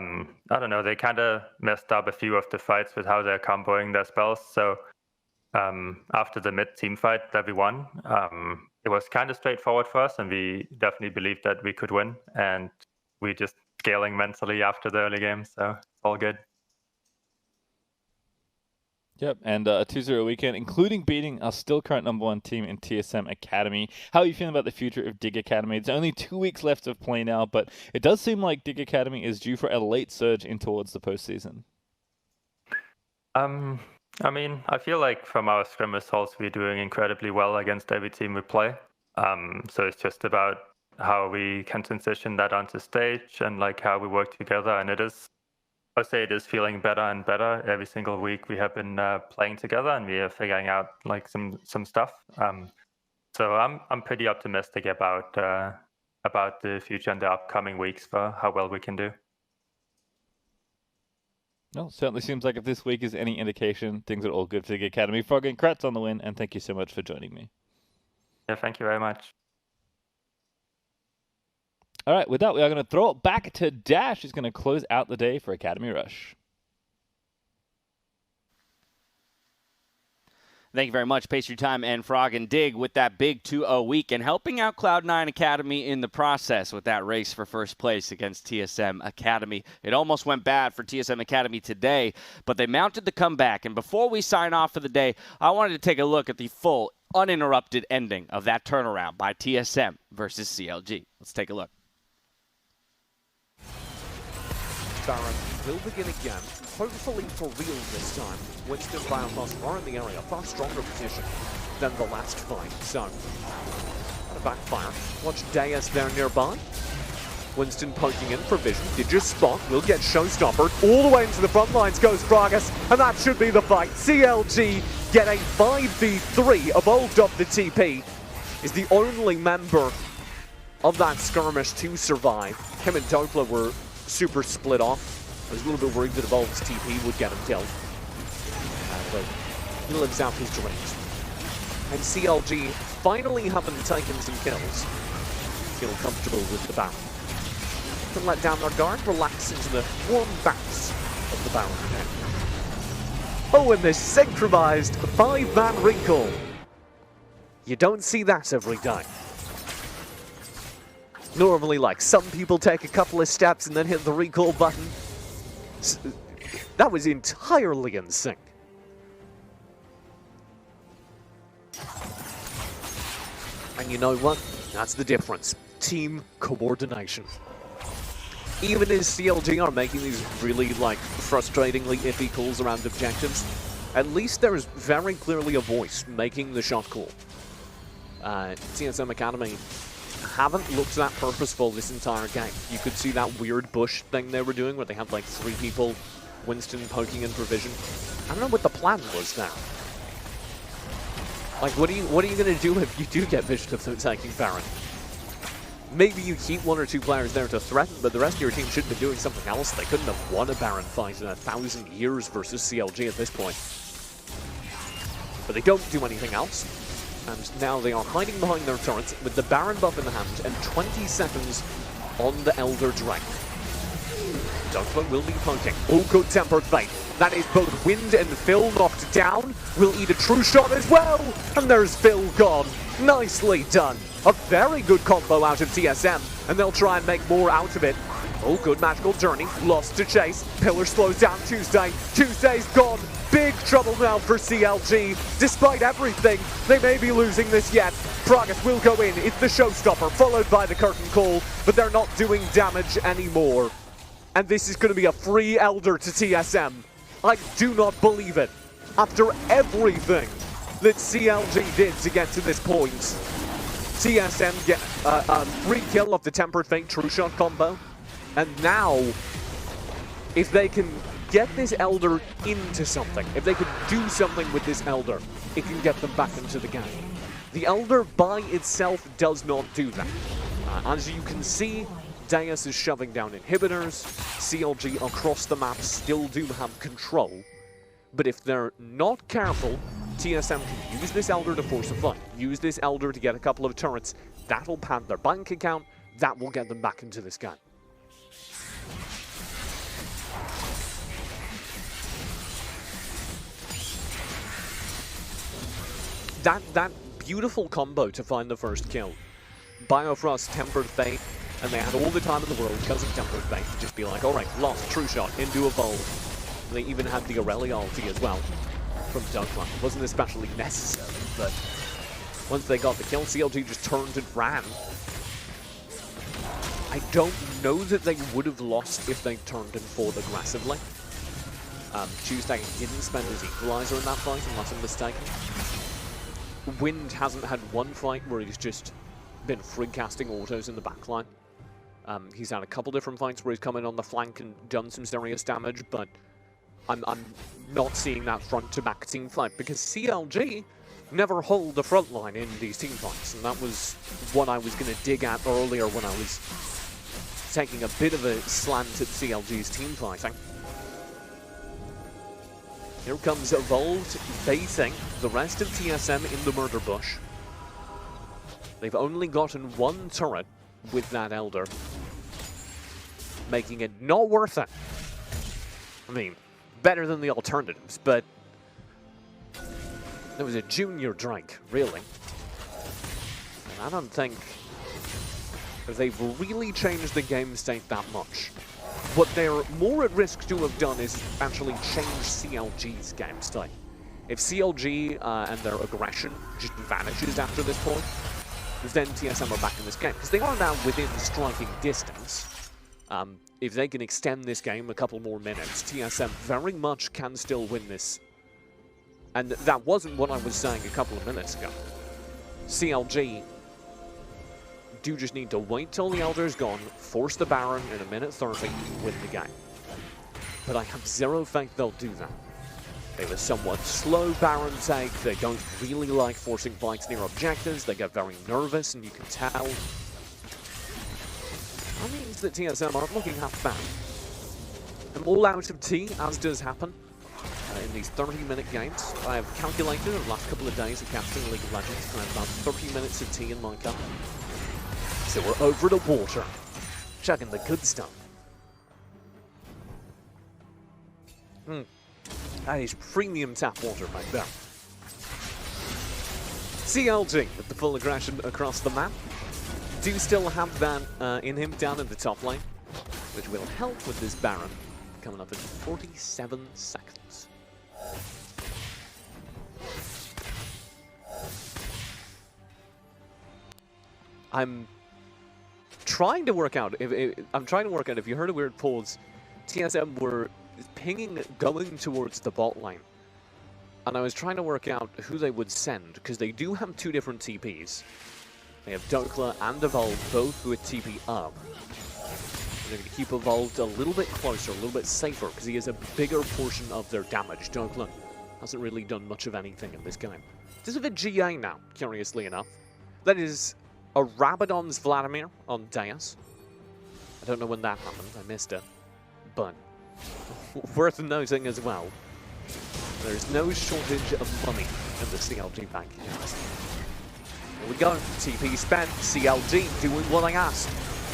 don't know, they kind of messed up a few of the fights with how they're comboing their spells. So after the mid-team fight that we won, it was kind of straightforward for us, and we definitely believed that we could win. And we just scaling mentally after the early game, so it's all good. Yep, and a 2-0 weekend, including beating our still current #1 team in TSM Academy. How are you feeling about the future of Dig Academy? It's only 2 weeks left of play now, but it does seem like Dig Academy is due for a late surge in towards the postseason. I mean, I feel like from our scrim results, we're doing incredibly well against every team we play. So it's just about how we can transition that onto stage and like how we work together, and I'd say it is feeling better and better every single week we have been playing together, and we are figuring out like some stuff. So I'm pretty optimistic about the future and the upcoming weeks for how well we can do. No, certainly seems like if this week is any indication, things are all good for the Academy. Frog, congrats on the win, and thank you so much for joining me. Yeah, thank you very much. All right, with that, we are going to throw it back to Dash, who's going to close out the day for Academy Rush. Thank you very much, Pastry Time and Frog and Dig, with that big 2-0 week and helping out Cloud9 Academy in the process with that race for first place against TSM Academy. It almost went bad for TSM Academy today, but they mounted the comeback. And before we sign off for the day, I wanted to take a look at the full, uninterrupted ending of that turnaround by TSM versus CLG. Let's take a look. Baron will begin again, hopefully for real this time. Winston Biothos are in the area, far stronger position than the last fight. So, a backfire. Watch Deus there nearby. Winston poking in for vision. Did just spot, will get showstoppered. All the way into the front lines goes Gragas, and that should be the fight. CLG get a 5v3. Evolved up the TP. Is the only member of that skirmish to survive. Him and Doppler were super split off. I was a little bit worried that Evolved's TP would get him killed. But he lives out his dreams. And CLG finally having taken some kills. Feel comfortable with the Baron. Can let down their guard, relax into the warm baths of the Baron again. Oh, and this synchronized 5-man recall. You don't see that every day. Normally, like, some people take a couple of steps and then hit the recall button. That was entirely in sync. And you know what? That's the difference. Team coordination. Even as CLG are making these really, like, frustratingly iffy calls around objectives, at least there is very clearly a voice making the shot call. TSM Academy haven't looked that purposeful this entire game. You could see that weird bush thing they were doing where they had like 3 people, Winston poking in for vision. I don't know what the plan was there. Like, what are you gonna do if you do get vision of them taking Baron? maybe you keep 1 or 2 players there to threaten, but the rest of your team should be doing something else. They couldn't have won a Baron fight in 1,000 years versus CLG at this point. But they don't do anything else. And now they are hiding behind their turrets with the Baron buff in the hand and 20 seconds on the Elder Drake. Dunkler will be poking. Oh, good Tempered Fate. That is both Wind and Phil knocked down. Will eat a true shot as well. And there's Phil gone. Nicely done. A very good combo out of TSM. And they'll try and make more out of it. Oh, good Magical Journey. Lost to Chase. Pillar slows down Tuesday. Tuesday's gone. Big trouble now for CLG. Despite everything, they may be losing this yet. Progress will go in. It's the showstopper, followed by the curtain call. But they're not doing damage anymore. And this is going to be a free Elder to TSM. I do not believe it. After everything that CLG did to get to this point, TSM get a free kill of the Tempered Fate True Shot combo. And now, if they can get this Elder into something, if they can do something with this Elder, it can get them back into the game. The Elder by itself does not do that. As you can see, Deus is shoving down inhibitors. CLG across the map still do have control. But if they're not careful, TSM can use this Elder to force a fight. Use this Elder to get a couple of turrets. That'll pad their bank account. That will get them back into this game. That beautiful combo to find the first kill. Biofrost, Tempered Fate, and they had all the time in the world because of Tempered Fate to just be like, alright, lost, True Shot, into Evolve. And they even had the Aurelia ulti as well from Dunkler. It wasn't especially necessary, but once they got the kill, CLG just turned and ran. I don't know that they would have lost if they turned and fought aggressively. Tuesday didn't spend his equalizer in that fight, unless I'm mistaken. Wind hasn't had one fight where he's just been free casting autos in the backline. He's had a couple different fights where he's come in on the flank and done some serious damage, but I'm not seeing that front-to-back team fight because CLG never hold the front line in these team fights, and that was what I was going to dig at earlier when I was taking a bit of a slant at CLG's team fighting. Here comes Evolved, baiting the rest of TSM in the murder bush. They've only gotten one turret with that Elder, making it not worth it. I mean, better than the alternatives, but there was a junior Drake, really. And I don't think they've really changed the game state that much. What they're more at risk to have done is actually change CLG's game state. If CLG and their aggression just vanishes after this point, then TSM are back in this game. Because they are now within striking distance. If they can extend this game a couple more minutes, TSM very much can still win this. And that wasn't what I was saying a couple of minutes ago. CLG do just need to wait till the Elder's gone, force the Baron in 1:30 and win the game. But I have zero faith they'll do that. They have a somewhat slow Baron take, they don't really like forcing fights near objectives, they get very nervous and you can tell. That means that TSM aren't looking half bad. I'm all out of tea, as does happen in these 30-minute games. I have calculated in the last couple of days of casting League of Legends, I have about 30 minutes of tea in my cup. So we're over the water, chugging the good stuff. That is premium tap water right there. CLG with the full aggression across the map. Do still have that in him down in the top lane, which will help with this Baron coming up in 47 seconds. I'm trying to work out if you heard a weird pause. TSM were pinging going towards the bot lane, and I was trying to work out who they would send because they do have two different TPs. They have Dunkler and Evolved, both with TP up. They're going to keep Evolved a little bit closer, a little bit safer because he is a bigger portion of their damage. Dunkler hasn't really done much of anything in this game. Does have a GA now, curiously enough. That is a Rabadon's Vladimir on Deus. I don't know when that happened, I missed it. But worth noting as well, there's no shortage of money in the CLG bank accounts. Here we go, TP spent, CLG doing what I asked,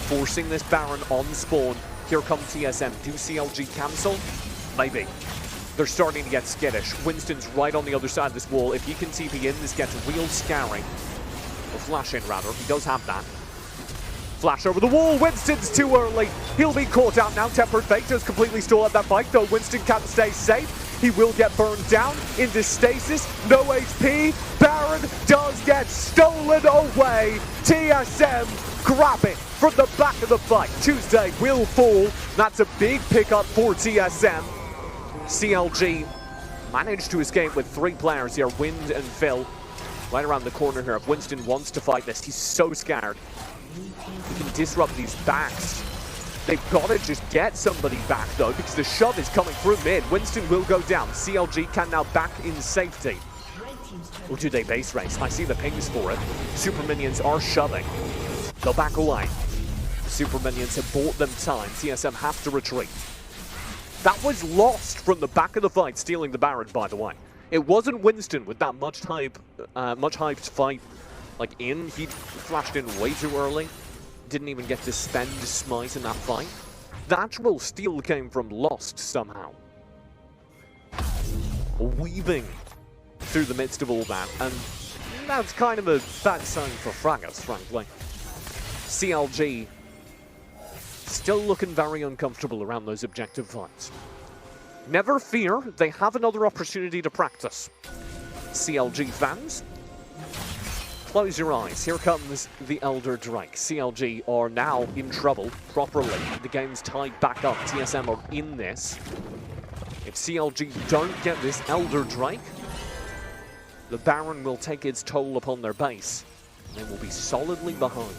forcing this Baron on spawn. Here come TSM, do CLG cancel? Maybe. They're starting to get skittish. Winston's right on the other side of this wall. If he can TP in, this gets real scary. Or flash in, rather. He does have that. Flash over the wall. Winston's too early. He'll be caught out now. Tempered Fate does completely stall up that fight, though Winston can't stay safe. He will get burned down into stasis. No HP. Baron does get stolen away. TSM grab it from the back of the fight. Tuesday will fall. That's a big pickup for TSM. CLG managed to escape with 3 players here, Wind and Phil, right around the corner here. If Winston wants to fight this, he's so scared. He can disrupt these backs. They've got to just get somebody back, though, because the shove is coming through mid. Winston will go down. CLG can now back in safety. Or do they base race? I see the pings for it. Super minions are shoving. They'll back away. Super minions have bought them time. TSM have to retreat. That was lost from the back of the fight, stealing the Baron, by the way. It wasn't Winston with that much hyped fight in. He flashed in way too early. Didn't even get to spend smite in that fight. The actual steal came from Lost somehow. Weaving through the midst of all that, and that's kind of a bad sign for Fraggas, frankly. CLG still looking very uncomfortable around those objective fights. Never fear, they have another opportunity to practice. CLG fans, close your eyes. Here comes the Elder Drake. CLG are now in trouble properly. The game's tied back up. TSM are in this. If CLG don't get this Elder Drake, the Baron will take its toll upon their base. They will be solidly behind.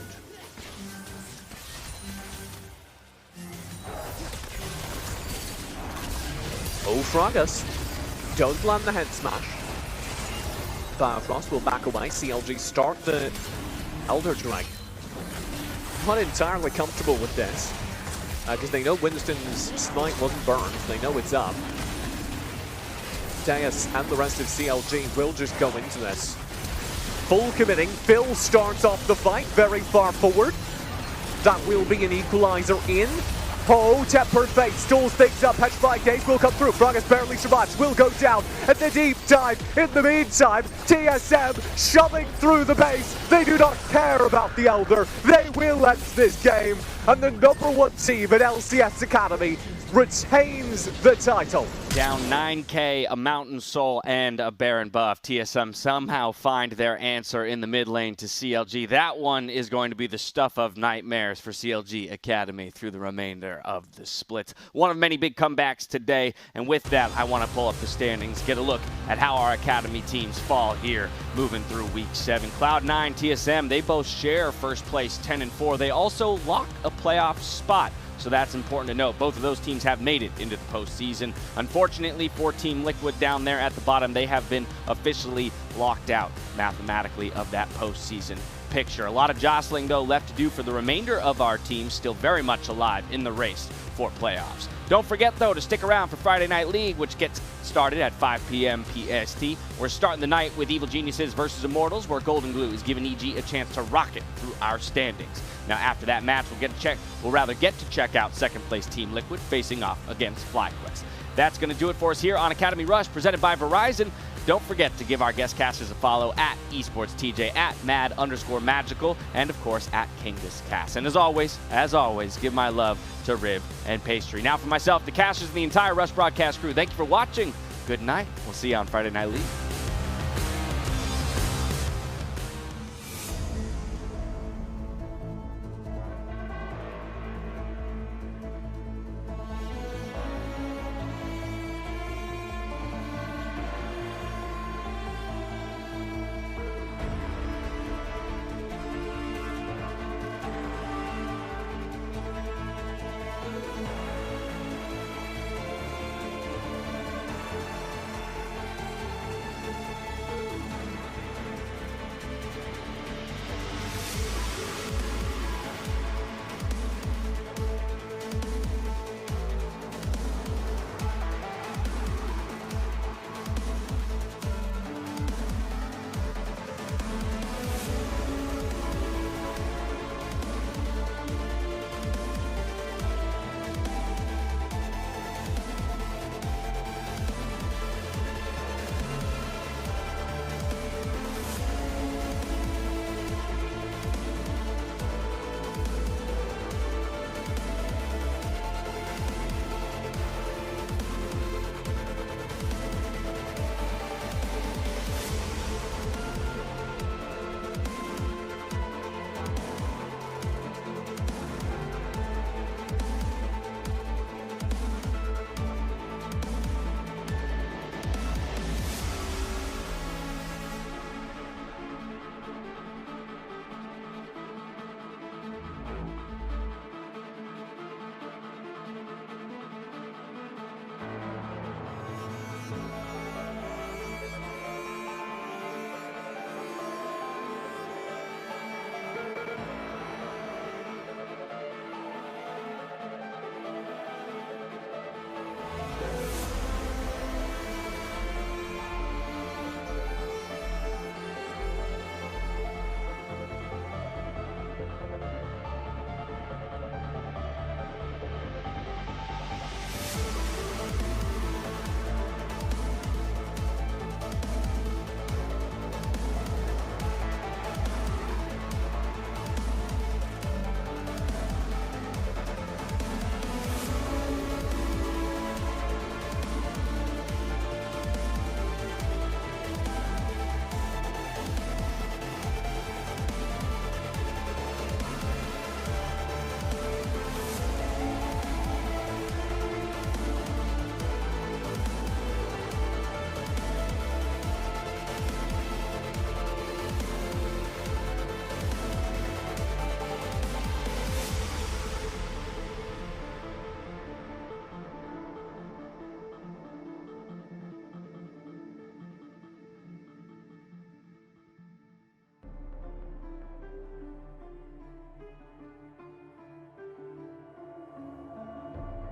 Oh, Fraggas does land the head smash. Frost will back away. CLG start the Elder Drake. Not entirely comfortable with this, because they know Winston's smite wasn't burned. They know it's up. Deus and the rest of CLG will just go into this. Full committing. Phil starts off the fight very far forward. That will be an equalizer in. Oh, Tempered Fate stalls things up. Petrified Gaze will come through. Fraggas barely survives. Will go down at the deep dive. In the meantime, TSM shoving through the base. They do not care about the Elder. They will end this game. And the #1 team at LCS Academy retains the title. Down 9k, a Mountain Soul, and a Baron buff. TSM somehow find their answer in the mid lane to CLG. That one is going to be the stuff of nightmares for CLG Academy through the remainder of the splits. One of many big comebacks today, and with that, I want to pull up the standings, get a look at how our Academy teams fall here, moving through Week 7. Cloud9, TSM, they both share first place 10-4. They also lock a playoff spot. So that's important to note. Both of those teams have made it into the postseason. Unfortunately for Team Liquid down there at the bottom, they have been officially locked out mathematically of that postseason picture. A lot of jostling, though, left to do for the remainder of our team, still very much alive in the race for playoffs. Don't forget, though, to stick around for Friday Night League, which gets started at 5 p.m. PST. We're starting the night with Evil Geniuses versus Immortals, where Golden Glue is giving EG a chance to rocket through our standings. Now, after that match, we'll rather get to check out second-place Team Liquid facing off against FlyQuest. That's going to do it for us here on Academy Rush, presented by Verizon. Don't forget to give our guest casters a follow at Esports TJ, at Mad_Magical, and of course at KingusCast. And as always, give my love to Rib and Pastry. Now for myself, the casters, and the entire Rush broadcast crew, thank you for watching. Good night. We'll see you on Friday Night League.